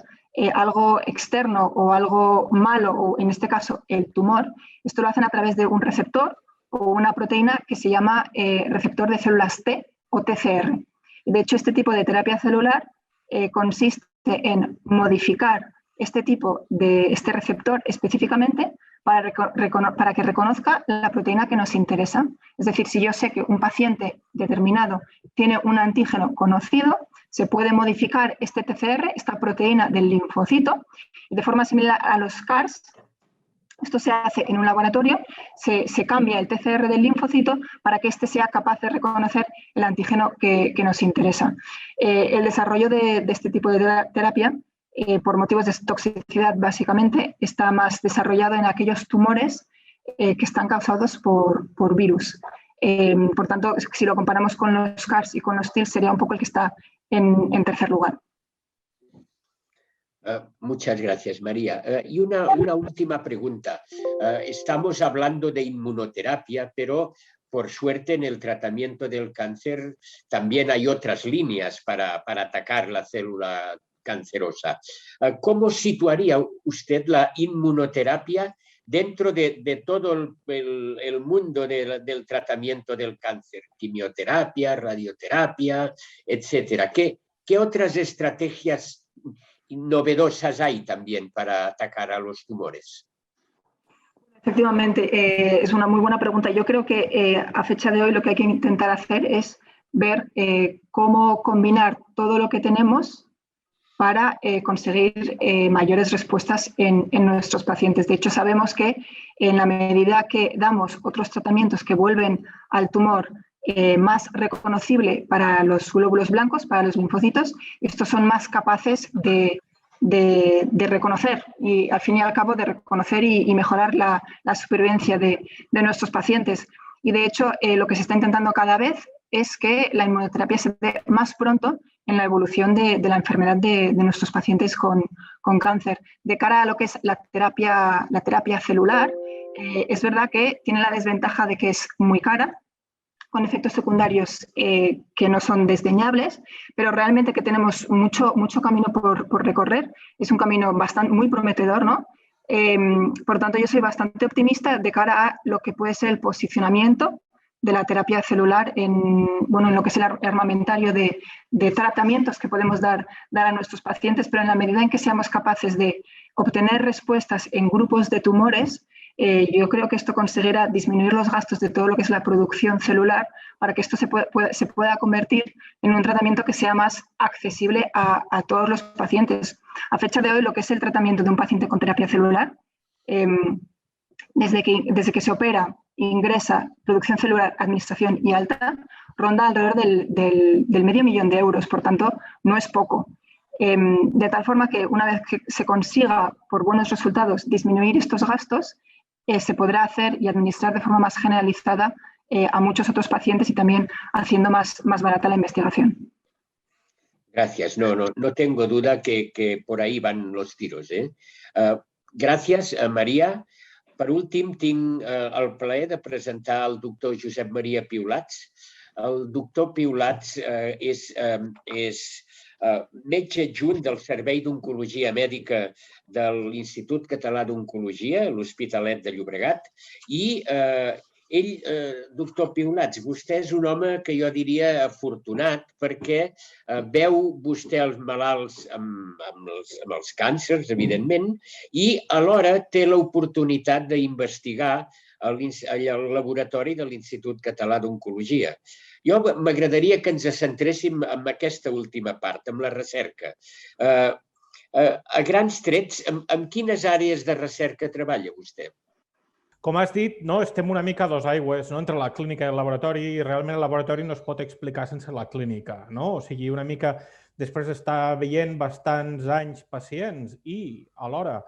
algo externo o algo malo, o en este caso el tumor, esto lo hacen a través de un receptor o una proteína que se llama receptor de células T o TCR. De hecho, este tipo de terapia celular consiste en modificar este receptor específicamente para que reconozca la proteína que nos interesa. Es decir, si yo sé que un paciente determinado tiene un antígeno conocido, se puede modificar este TCR, esta proteína del linfocito, y de forma similar a los CARs, esto se hace en un laboratorio, se cambia el TCR del linfocito para que éste sea capaz de reconocer el antígeno que nos interesa. El desarrollo de este tipo de terapia, por motivos de toxicidad básicamente, está más desarrollado en aquellos tumores que están causados por virus. Por tanto, si lo comparamos con los CARs y con los TILs, sería un poco el que está en tercer lugar. Muchas gracias, María. Y una última pregunta. Estamos hablando de inmunoterapia, pero por suerte en el tratamiento del cáncer también hay otras líneas para atacar la célula cancerosa. ¿Cómo situaría usted la inmunoterapia dentro de todo el mundo del tratamiento del cáncer? Quimioterapia, radioterapia, etcétera. ¿Qué otras estrategias novedosas hay también para atacar a los tumores? Efectivamente, es una muy buena pregunta. Yo creo que a fecha de hoy lo que hay que intentar hacer es ver cómo combinar todo lo que tenemos para conseguir mayores respuestas en nuestros pacientes. De hecho, sabemos que en la medida que damos otros tratamientos que vuelven al tumor más reconocible para los glóbulos blancos, para los linfocitos, estos son más capaces de reconocer y, al fin y al cabo, de reconocer y mejorar la supervivencia de nuestros pacientes. Y, de hecho, lo que se está intentando cada vez es que la inmunoterapia se dé más pronto en la evolución de la enfermedad de nuestros pacientes con cáncer. De cara a lo que es la terapia celular, es verdad que tiene la desventaja de que es muy cara. con efectos secundarios que no son desdeñables, pero realmente que tenemos mucho camino por recorrer. Es un camino muy prometedor, ¿no? Por tanto, yo soy bastante optimista de cara a lo que puede ser el posicionamiento de la terapia celular en lo que es el armamentario de tratamientos que podemos dar a nuestros pacientes, pero en la medida en que seamos capaces de obtener respuestas en grupos de tumores, yo creo que esto conseguirá disminuir los gastos de todo lo que es la producción celular para que esto se pueda convertir en un tratamiento que sea más accesible a todos los pacientes. A fecha de hoy, lo que es el tratamiento de un paciente con terapia celular, desde que se opera, ingresa, producción celular, administración y alta, ronda alrededor del $500.000 de euros, por tanto, no es poco. De tal forma que una vez que se consiga, por buenos resultados, disminuir estos gastos, se podrá hacer y administrar de forma más generalizada a muchos otros pacientes y también haciendo más barata la investigación. Gracias. No tengo duda que por ahí van los tiros. Gràcies, Maria. Per últim, tinc el plaer de presentar el doctor Josep Maria Piulats. El doctor Piulats és metge adjunt del Servei d'Oncologia Mèdica de l'Institut Català d'Oncologia, a l'Hospitalet de Llobregat, i ell, doctor Piulats, vostè és un home que jo diria afortunat perquè veu vostè els malalts amb els càncers, evidentment, i alhora té l'oportunitat d'investigar al laboratori de l'Institut Català d'Oncologia. Jo m'agradaria que ens centréssim en aquesta última part, en la recerca. A grans trets, en quines àrees de recerca treballa vostè? Com has dit, estem una mica a dos aigües entre la clínica i el laboratori i realment el laboratori no es pot explicar sense la clínica. O sigui, una mica després d'estar veient bastants anys pacients i alhora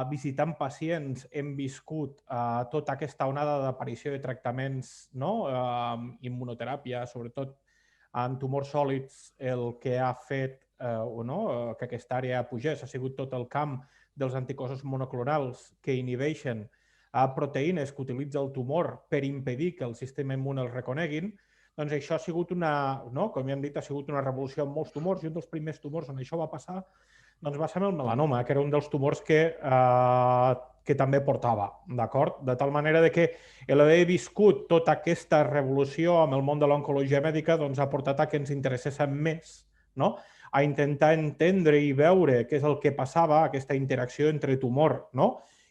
visitant pacients hem viscut tota aquesta onada d'aparició de tractaments, immunoteràpia, sobretot en tumors sòlids, el que ha fet que aquesta àrea pugés ha sigut tot el camp dels anticossos monoclonals que inhibeixen proteïnes que utilitza el tumor per impedir que el sistema immune els reconeguin, doncs això ha sigut com ja hem dit, ha sigut una revolució en molts tumors i un dels primers tumors on això va passar va ser el melanoma, que era un dels tumors que també portava, d'acord? De tal manera que l'haver viscut tota aquesta revolució amb el món de l'oncologia mèdica ha portat a que ens interesséssim més, a intentar entendre i veure què és el que passava, aquesta interacció entre tumor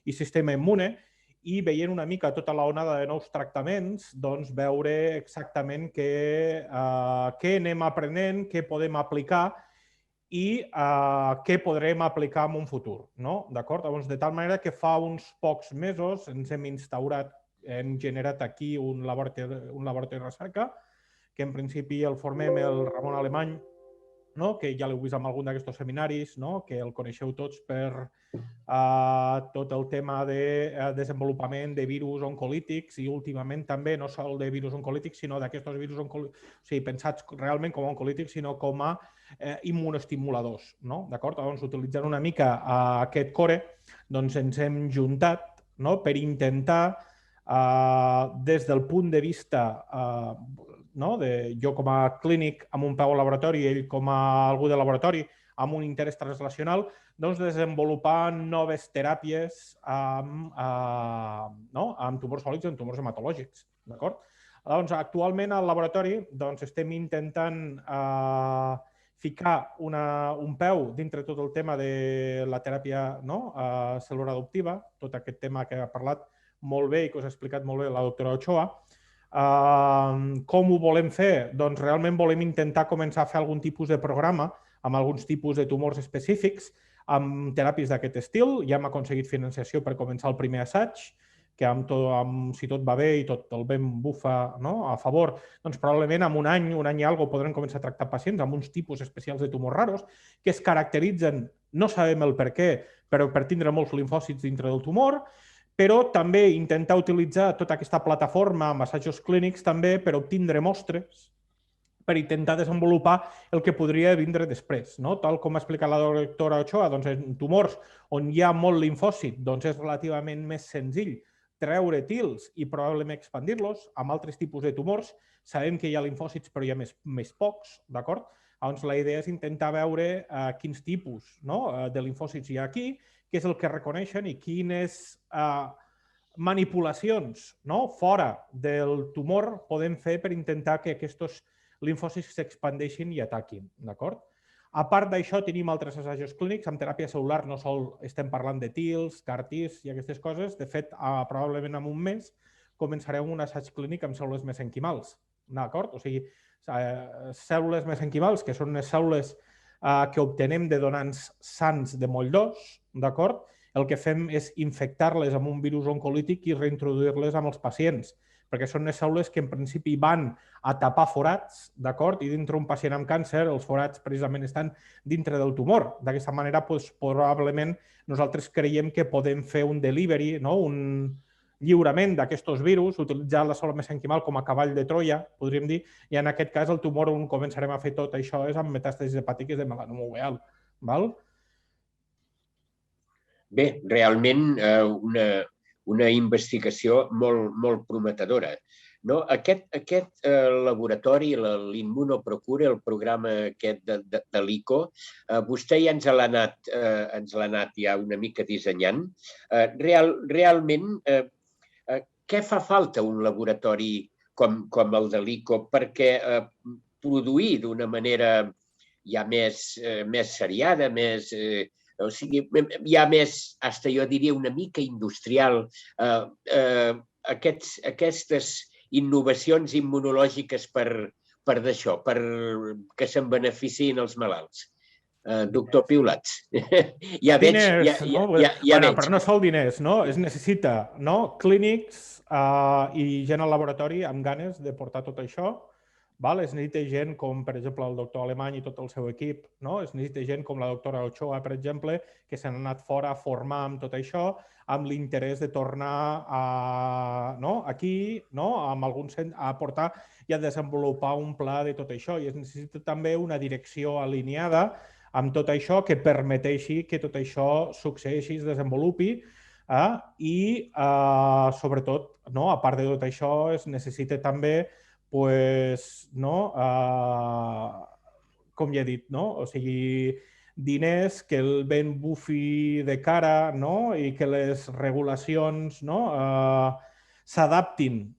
i sistema immune, i veient una mica tota la onada de nous tractaments, veure exactament què anem aprenent, què podem aplicar i què podrem aplicar en un futur. D'acord? De tal manera que fa uns pocs mesos ens hem instaurat, hem generat aquí un laboratori de recerca, que en principi el formem el Ramon Alemany, que ja l'heu vist en algun d'aquests seminaris, que el coneixeu tots per tot el tema de desenvolupament de virus oncolítics i últimament també no sol de virus oncolítics, sinó d'aquests virus oncolítics, o sigui, pensats realment com a oncolítics, sinó com a immunoestimuladors. D'acord? Doncs utilitzant una mica aquest core, ens hem juntat per intentar, des del punt de vista jo com a clínic amb un peu al laboratori i ell com a algú de laboratori amb un interès translacional, desenvolupar noves teràpies amb tumors sòlids i amb tumors hematològics. Actualment al laboratori estem intentant ficar un peu dintre tot el tema de la teràpia cèl·lular adoptiva, tot aquest tema que ha parlat molt bé i que us ha explicat molt bé la doctora Ochoa. Com ho volem fer? Doncs realment volem intentar començar a fer algun tipus de programa amb alguns tipus de tumors específics, amb teràpies d'aquest estil. Ja hem aconseguit financiació per començar el primer assaig, que si tot va bé i tot el vent bufa a favor, doncs probablement en un any i alguna podrem començar a tractar pacients amb uns tipus especials de tumors raros que es caracteritzen, no sabem el per què, però per tindre molts linfòcits dintre del tumor, però també intentar utilitzar tota aquesta plataforma amb assajos clínics també per obtindre mostres per intentar desenvolupar el que podria vindre després. Tal com ha explicat la doctora Ochoa, en tumors on hi ha molt linfòcit és relativament més senzill treure TILs i probablement expandir-los amb altres tipus de tumors. Sabem que hi ha linfòcits però hi ha més pocs, d'acord? Llavors, la idea és intentar veure quins tipus de linfòcits hi ha aquí, què és el que reconeixen i quines manipulacions fora del tumor podem fer per intentar que aquests linfòcits s'expandeixin i ataquin, d'acord? A part d'això, tenim altres assajos clínics. En teràpia cel·lular no sol estem parlant de TILs, CAR-Ts i aquestes coses. De fet, probablement en un mes començarem un assaig clínic amb cèl·lules mesenquimals, d'acord? O sigui, cèl·lules mesenquimals, que són unes cèl·lules que obtenem de donants sants de moll d'os, d'acord? El que fem és infectar-les amb un virus oncolític i reintroduir-les amb els pacients, perquè són unes cèl·lules que en principi van a tapar forats, d'acord? I dintre un pacient amb càncer, els forats precisament estan dintre del tumor. D'aquesta manera, probablement nosaltres creiem que podem fer un delivery, un lliurament d'aquests virus, utilitzar la cèl·lula mesenquimal com a cavall de Troia, podríem dir, i en aquest cas el tumor on començarem a fer tot això és amb metàstasis hepàtiques de melanoma uveal. Bé, realment una investigació molt prometedora. Aquest laboratori, l'Immunoprocure, el programa aquest de l'ICO, vostè ja ens l'ha anat ja una mica dissenyant. Realment, què fa falta un laboratori com el de l'ICO perquè produir d'una manera ja més seriada, o sigui, hi ha més, fins jo diria, una mica industrial, aquestes innovacions immunològiques per d'això, per que se'n beneficiïn els malalts. Doctor Piulats. Ja veig. Però no sol diners, no? Es necessita clínics i gent al laboratori amb ganes de portar tot això. Es necessita gent com, per exemple, el doctor Alemany i tot el seu equip. Es necessita gent com la doctora Ochoa, per exemple, que s'han anat fora a formar amb tot això, amb l'interès de tornar aquí, amb algun centre, a portar i a desenvolupar un pla de tot això. I es necessita també una direcció alineada amb tot això que permeteixi que tot això succeeixi, es desenvolupi i, sobretot, a part de tot això, es necessita també com ja he dit, o sigui, diners que el vent bufi de cara i que les regulacions s'adaptin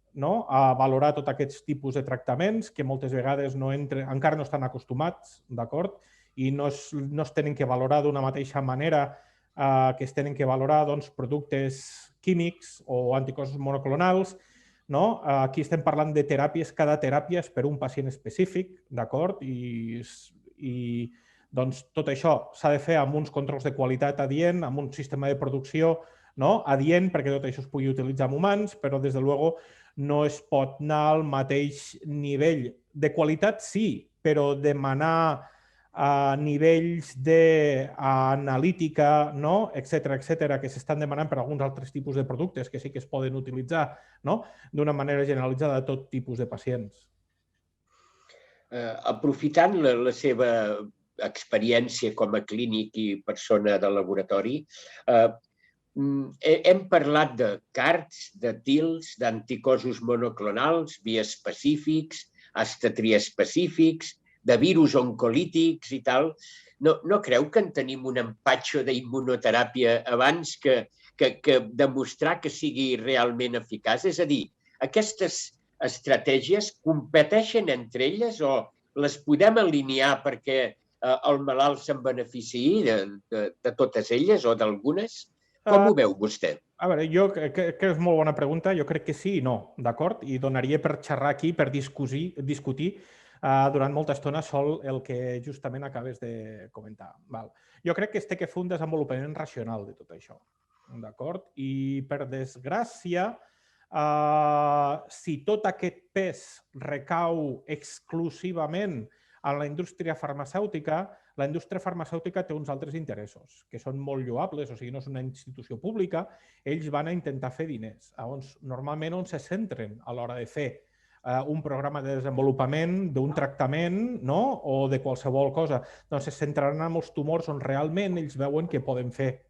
a valorar tots aquests tipus de tractaments que moltes vegades encara no estan acostumats, d'acord? I no es tenen que valorar d'una mateixa manera que es tenen que valorar productes químics o anticossos monoclonals. Aquí estem parlant de teràpies, cada teràpia és per un pacient específic, d'acord? I tot això s'ha de fer amb uns controls de qualitat adient, amb un sistema de producció adient perquè tot això es pugui utilitzar en humans, però des de luego no es pot anar al mateix nivell. De qualitat sí, però demanar nivells d'analítica, etcètera, que s'estan demanant per alguns altres tipus de productes que sí que es poden utilitzar d'una manera generalitzada a tot tipus de pacients. Aprofitant la seva experiència com a clínic i persona de laboratori, hem parlat de CAR-Ts, de TILs, d'anticossos monoclonals, biespecífics, fins triespecífics, de virus oncolítics i tal. No creu que en tenim un empatxo d'immunoteràpia abans que demostrar que sigui realment eficaç? És a dir, aquestes estratègies competeixen entre elles o les podem alinear perquè el malalt se'n beneficiï de totes elles o d'algunes? Com ho veu vostè? A veure, jo crec que és molt bona pregunta. Jo crec que sí i no, d'acord? I donaria per xerrar aquí, per discutir durant molta estona sol el que justament acabes de comentar. Jo crec que es té que fer un desenvolupament racional de tot això, d'acord? I, per desgràcia, si tot aquest pes recau exclusivament en la indústria farmacèutica, la indústria farmacèutica té uns altres interessos, que són molt lloables, o sigui, no és una institució pública, ells van a intentar fer diners. Llavors, normalment on se centren a l'hora de fer un programa de desenvolupament d'un tractament o de qualsevol cosa, doncs se centraran en els tumors on realment ells veuen que poden fer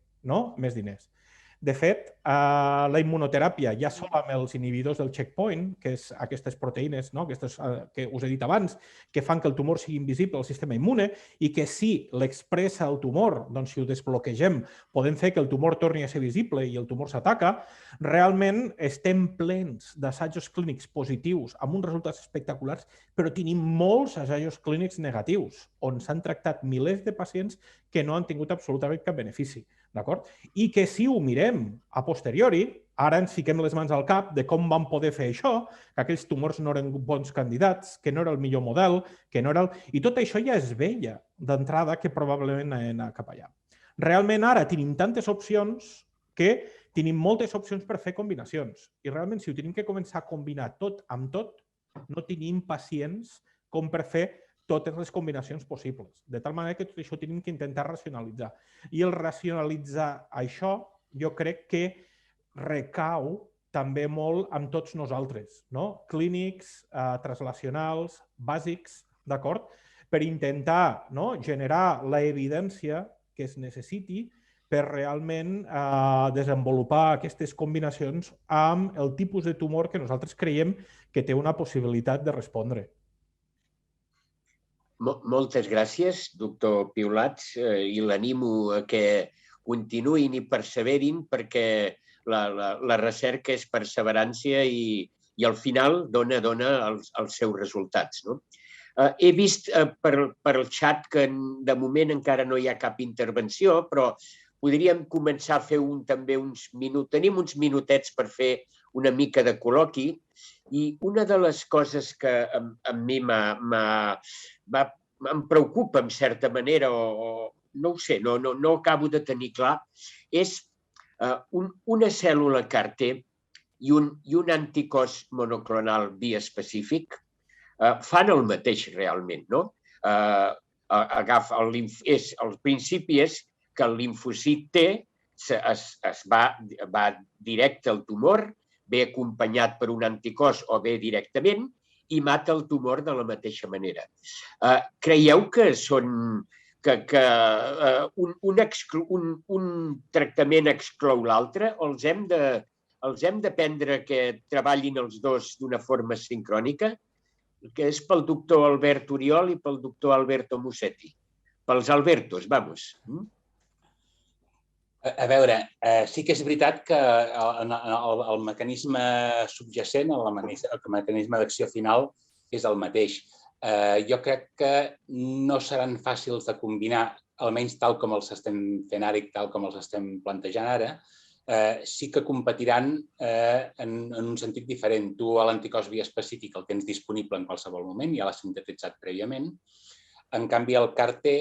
més diners. De fet, la immunoteràpia, ja sola amb els inhibidors del checkpoint, que és aquestes proteïnes, no? Aquestes, que us he dit abans, que fan que el tumor sigui invisible al sistema immune i que si l'expressa el tumor, doncs si ho desbloquegem, podem fer que el tumor torni a ser visible i el tumor s'ataca, realment estem plens d'assajos clínics positius amb uns resultats espectaculars, però tenim molts assajos clínics negatius, on s'han tractat milers de pacients que no han tingut absolutament cap benefici. D'acord? I que si ho mirem a posteriori, ara ens fiquem les mans al cap de com vam poder fer això, que aquells tumors no eren bons candidats, que no era el millor model, que no era el... I tot això ja es veia d'entrada que probablement anar cap allà. Realment ara tenim tantes opcions que tenim moltes opcions per fer combinacions. I realment si ho tenim que començar a combinar tot amb tot, no tenim pacients com per fer totes les combinacions possibles. De tal manera que tot això ho tenim que intentar racionalitzar. I el racionalitzar això, jo crec que recau també molt amb tots nosaltres, no? Clínics, translacionals, bàsics, d'acord? Per intentar generar la evidència que es necessiti per realment desenvolupar aquestes combinacions amb el tipus de tumor que nosaltres creiem que té una possibilitat de respondre. Moltes gràcies, doctor Piulats, i l'animo a que continuïn i perseverin perquè la recerca és perseverància i al final dona els seus resultats. He vist per el xat que de moment encara no hi ha cap intervenció, però podríem començar a fer també uns minuts. Tenim uns minutets per fer una mica de col·loqui i una de les coses que a mi em preocupa en certa manera, o no ho sé, no acabo de tenir clar, és una cèl·lula CAR-T i un anticòs monoclonal biespecífic fan el mateix realment, no? El principi és que el limfocit T es va directe al tumor, ve acompanyat per un anticòs o bé directament, i mata el tumor de la mateixa manera. Creieu que un tractament exclou l'altre o els hem de prendre que treballin els dos d'una forma sincrònica? Que és pel doctor Albert Oriol i pel doctor Alberto Musetti. Pels Albertos, vamos. A veure, sí que és veritat que el mecanisme subjacent, el mecanisme d'acció final, és el mateix. Jo crec que no seran fàcils de combinar, almenys tal com els estem fent ara i tal com els estem plantejant ara. Sí que competiran en un sentit diferent. Tu a l'anticòs biespecífic el tens disponible en qualsevol moment, ja l'has sintetitzat prèviament. En canvi, el CAR-T,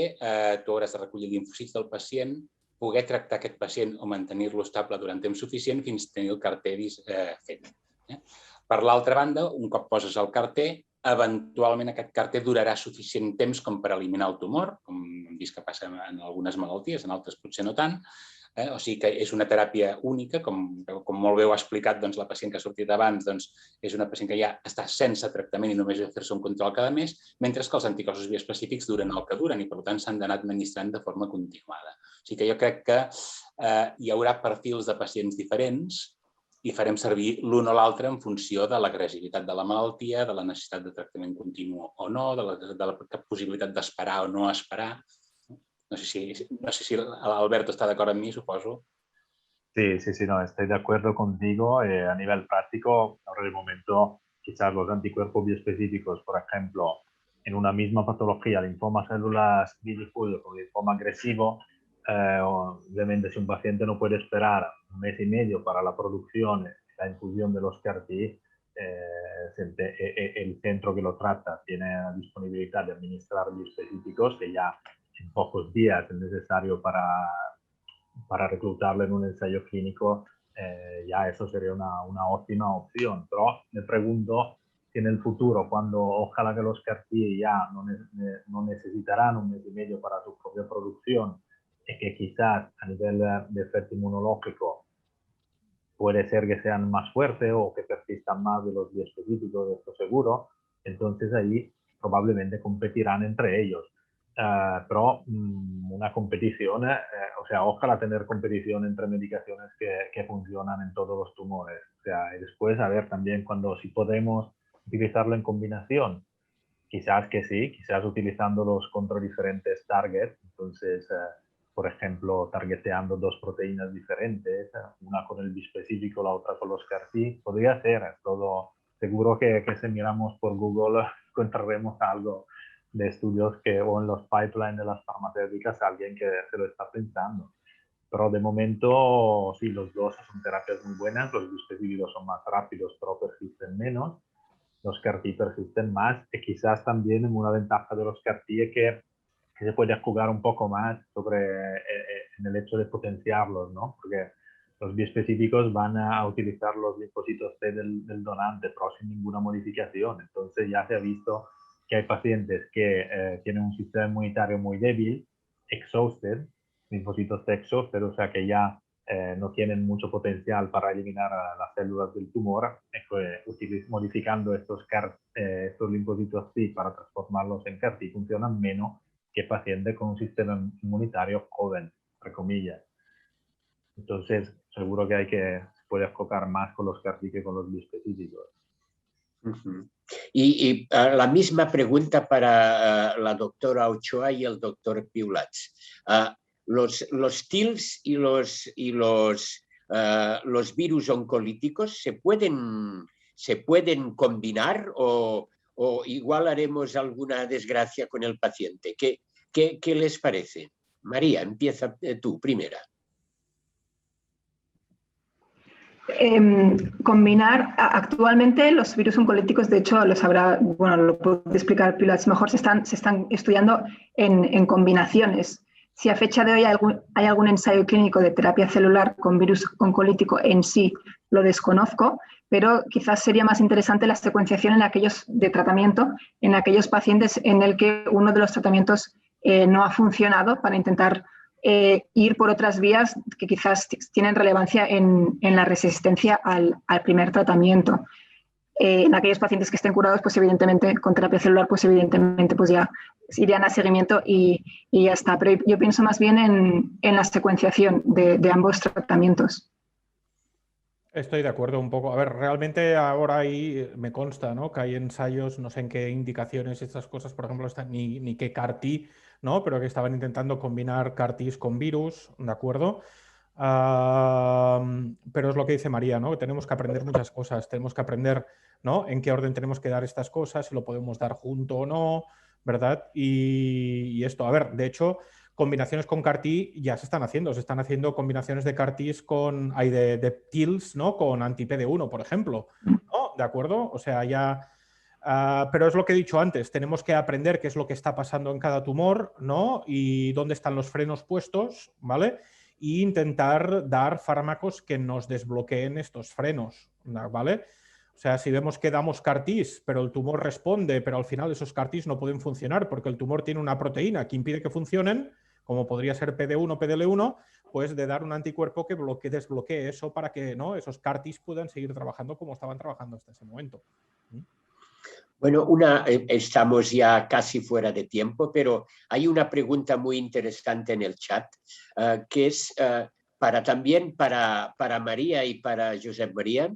tu hauràs de recollir linfocits del pacient, poder tractar aquest pacient o mantenir-lo estable durant temps suficient fins a tenir el CAR-T fet. Per l'altra banda, un cop poses el CAR-T, eventualment aquest CAR-T durarà suficient temps com per eliminar el tumor, com hem vist que passa en algunes malalties, en altres potser no tant. O sigui que és una teràpia única, com molt bé ho ha explicat la pacient que ha sortit abans, és una pacient que ja està sense tractament i només ha de fer-se un control cada mes, mentre que els anticossos biespecífics duren el que duren i per tant s'han d'anar administrant de forma continuada. O sigui que jo crec que hi haurà perfils de pacients diferents i farem servir l'un o l'altre en funció de l'agressivitat de la malaltia, de la necessitat de tractament continu o no, de la possibilitat d'esperar o no esperar. No sé si Alberto está de acuerdo en mí, supongo. Sí, no, estoy de acuerdo contigo. A nivel práctico, ahora de momento, quizás los anticuerpos biespecíficos, por ejemplo, en una misma patología, linfoma células bilifudas o linfoma agresivo, obviamente si un paciente no puede esperar un mes y medio para la producción y la infusión de los CAR-T, el centro que lo trata tiene la disponibilidad de administrar biespecíficos que ya en pocos días es necesario para reclutarlo en un ensayo clínico, ya eso sería una óptima opción. Pero me pregunto si en el futuro, cuando ojalá que los CAR-T ya no necesitarán un mes y medio para su propia producción, y que quizás a nivel de efecto inmunológico puede ser que sean más fuertes o que persistan más de los biespecíficos, de esto seguro, entonces ahí probablemente competirán entre ellos. pero una competición, o sea, ojalá tener competición entre medicaciones que funcionan en todos los tumores. O sea, y después, a ver, también si podemos utilizarlo en combinación, quizás que sí, quizás utilizándolos contra diferentes targets. Entonces, por ejemplo, targeteando dos proteínas diferentes, una con el bispecífico, la otra con los CAR-T, podría ser todo. Seguro que si miramos por Google encontraremos algo de estudios o en los pipelines de las farmacéuticas alguien que se lo está pensando. Pero de momento, sí, los dos son terapias muy buenas, los bispecíficos son más rápidos, pero persisten menos. Los CAR-T persisten más, y quizás también una ventaja de los CAR-T es que se puede jugar un poco más en el hecho de potenciarlos, ¿no? Porque los biespecíficos van a utilizar los linfocitos T del donante, pero sin ninguna modificación. Entonces ya se ha visto que hay pacientes que tienen un sistema inmunitario muy débil, exhausted, linfocitos T exhausted, o sea que ya no tienen mucho potencial para eliminar las células del tumor, modificando estos linfocitos T para transformarlos en CAR-T funcionan menos que pacientes con un sistema inmunitario joven, entre comillas. Entonces, seguro que se puede enfocar más con los CAR-T que con los bispecíficos. Y la misma pregunta para la doctora Ochoa y el doctor Piulats. Los TILs y los virus oncolíticos se pueden combinar o igual haremos alguna desgracia con el paciente. ¿Qué les parece? María, empieza tú primera. Combinar actualmente los virus oncolíticos, de hecho, lo puede explicar Piulats mejor, se están estudiando en combinaciones. Si a fecha de hoy hay algún ensayo clínico de terapia celular con virus oncolítico en sí, lo desconozco, pero quizás sería más interesante la secuenciación de tratamiento en aquellos pacientes en el que uno de los tratamientos no ha funcionado, para intentar ir por otras vías que quizás tienen relevancia en la resistencia al primer tratamiento. En aquellos pacientes que estén curados, pues evidentemente con terapia celular, pues evidentemente pues ya irían a seguimiento y ya está. Pero yo pienso más bien en la secuenciación de ambos tratamientos. Estoy de acuerdo un poco. A ver, realmente ahora ahí me consta, ¿no?, que hay ensayos, no sé en qué indicaciones estas cosas, por ejemplo, ni qué CAR-T, ¿no?, pero que estaban intentando combinar CAR-Ts con virus, ¿de acuerdo? Pero es lo que dice María, ¿no?, que tenemos que aprender muchas cosas. Tenemos que aprender, ¿no?, en qué orden tenemos que dar estas cosas, si lo podemos dar junto o no, ¿verdad? Y esto, a ver, de hecho, combinaciones con CAR-T ya se están haciendo combinaciones de CAR-Ts de TILs, ¿no?, con anti-PD1, por ejemplo, ¿no? ¿De acuerdo? O sea, ya... pero es lo que he dicho antes, tenemos que aprender qué es lo que está pasando en cada tumor, ¿no?, y dónde están los frenos puestos, ¿vale? E intentar dar fármacos que nos desbloqueen estos frenos, ¿vale? O sea, si vemos que damos CAR-Ts, pero el tumor responde, pero al final esos CAR-Ts no pueden funcionar porque el tumor tiene una proteína que impide que funcionen, como podría ser PD1 o PDL1, pues de dar un anticuerpo que desbloquee eso para que, ¿no?, esos CAR-Ts puedan seguir trabajando como estaban trabajando hasta ese momento. Bueno, estamos ya casi fuera de tiempo, pero hay una pregunta muy interesante en el chat, que es también para María y para Josep María.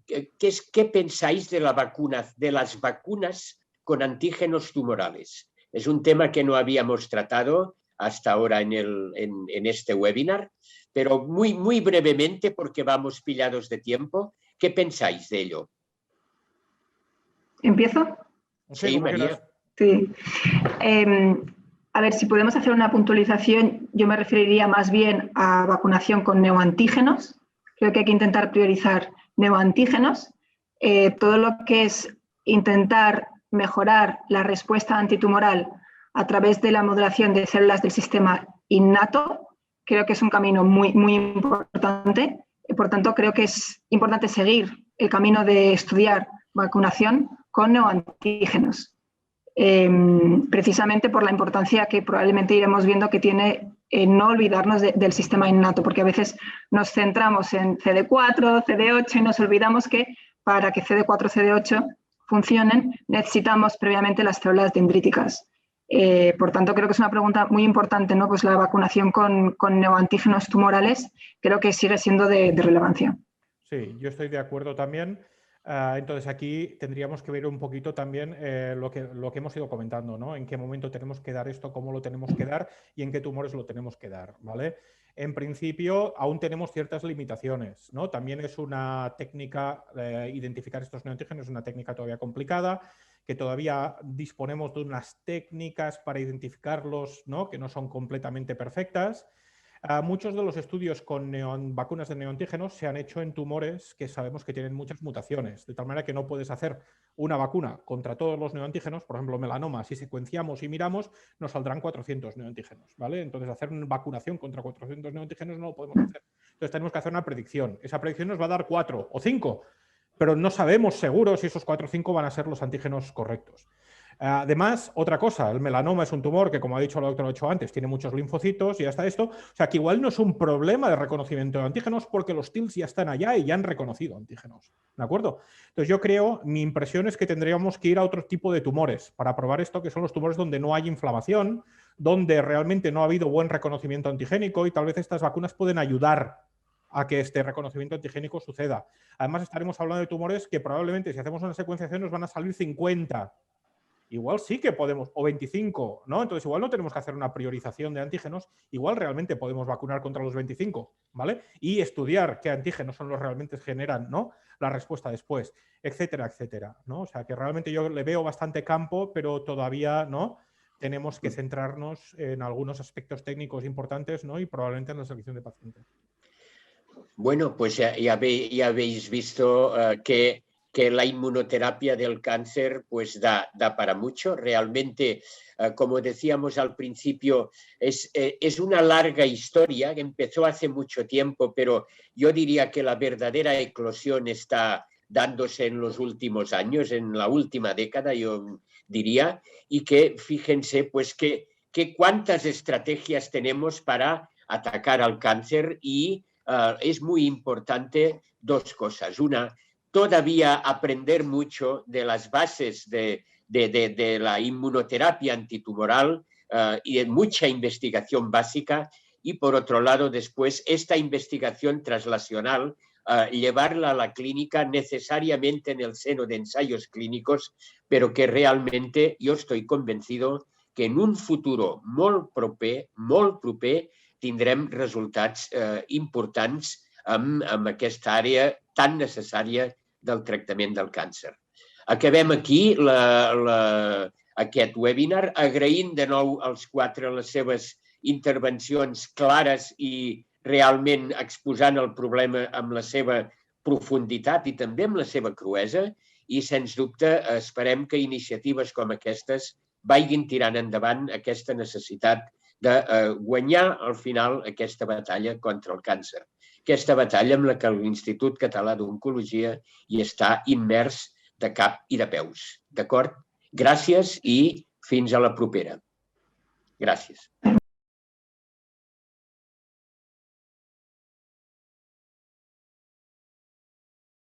¿Qué pensáis de las vacunas con antígenos tumorales? Es un tema que no habíamos tratado hasta ahora en este webinar, pero muy brevemente, porque vamos pillados de tiempo. ¿Qué pensáis de ello? ¿Empiezo? Sí, María. Sí. A ver, si podemos hacer una puntualización, yo me referiría más bien a vacunación con neoantígenos. Creo que hay que intentar priorizar neoantígenos. Todo lo que es intentar mejorar la respuesta antitumoral a través de la modulación de células del sistema innato, creo que es un camino muy importante. Por tanto, creo que es importante seguir el camino de estudiar vacunación con neoantígenos, precisamente por la importancia que probablemente iremos viendo que tiene no olvidarnos del sistema innato, porque a veces nos centramos en CD4, CD8 y nos olvidamos que para que CD4, CD8 funcionen necesitamos previamente las células dendríticas. Por tanto, creo que es una pregunta muy importante, ¿no? Pues la vacunación con neoantígenos tumorales creo que sigue siendo de relevancia. Sí, yo estoy de acuerdo también. Entonces aquí tendríamos que ver un poquito también lo que hemos ido comentando, ¿no? En qué momento tenemos que dar esto, cómo lo tenemos que dar y en qué tumores lo tenemos que dar, ¿vale? En principio aún tenemos ciertas limitaciones, ¿no? También es una técnica, identificar estos neoantígenos es una técnica todavía complicada, que todavía disponemos de unas técnicas para identificarlos, ¿no? Que no son completamente perfectas. Muchos de los estudios con vacunas de neoantígenos se han hecho en tumores que sabemos que tienen muchas mutaciones, de tal manera que no puedes hacer una vacuna contra todos los neoantígenos. Por ejemplo, melanoma, si secuenciamos y miramos, nos saldrán 400 neoantígenos, ¿vale? Entonces, hacer una vacunación contra 400 neoantígenos no lo podemos hacer. Entonces, tenemos que hacer una predicción. Esa predicción nos va a dar 4 o 5, pero no sabemos seguro si esos 4 o 5 van a ser los antígenos correctos. Además, otra cosa, el melanoma es un tumor que, como ha dicho el doctor Ochoa antes, tiene muchos linfocitos y hasta esto. O sea, que igual no es un problema de reconocimiento de antígenos porque los TILs ya están allá y ya han reconocido antígenos. ¿De acuerdo? Entonces, yo creo, mi impresión es que tendríamos que ir a otro tipo de tumores para probar esto, que son los tumores donde no hay inflamación, donde realmente no ha habido buen reconocimiento antigénico y tal vez estas vacunas pueden ayudar a que este reconocimiento antigénico suceda. Además, estaremos hablando de tumores que probablemente, si hacemos una secuenciación, nos van a salir 50. Igual sí que podemos, o 25, ¿no? Entonces igual no tenemos que hacer una priorización de antígenos, igual realmente podemos vacunar contra los 25, ¿vale? Y estudiar qué antígenos son los que realmente generan, ¿no? La respuesta después, etcétera, etcétera, ¿no? O sea que realmente yo le veo bastante campo, pero todavía, ¿no? Tenemos que centrarnos en algunos aspectos técnicos importantes, ¿no? Y probablemente en la selección de pacientes. Bueno, pues ya habéis visto que la inmunoterapia del cáncer pues da para mucho. Realmente, como decíamos al principio, es una larga historia que empezó hace mucho tiempo, pero yo diría que la verdadera eclosión está dándose en los últimos años, en la última década, yo diría, y que fíjense pues que cuántas estrategias tenemos para atacar al cáncer y es muy importante dos cosas. Una, todavía aprender mucho de las bases de la inmunoterapia antitumoral y de mucha investigación básica. Y por otro lado, después, esta investigación translacional, llevarla a la clínica necesariamente en el seno de ensayos clínicos, pero que realmente yo estoy convencido que en un futuro molt proper, tindrem resultats importants amb aquesta àrea tan necessària del tractament del càncer. Acabem aquí aquest webinar, agraint de nou als quatre les seves intervencions clares i realment exposant el problema amb la seva profunditat i també amb la seva cruesa, i sens dubte esperem que iniciatives com aquestes vagin tirant endavant aquesta necessitat de guanyar al final aquesta batalla contra el càncer. Aquesta batalla amb la que l'Institut Català d'Oncologia hi està immers de cap i de peus. D'acord? Gràcies i fins a la propera. Gràcies.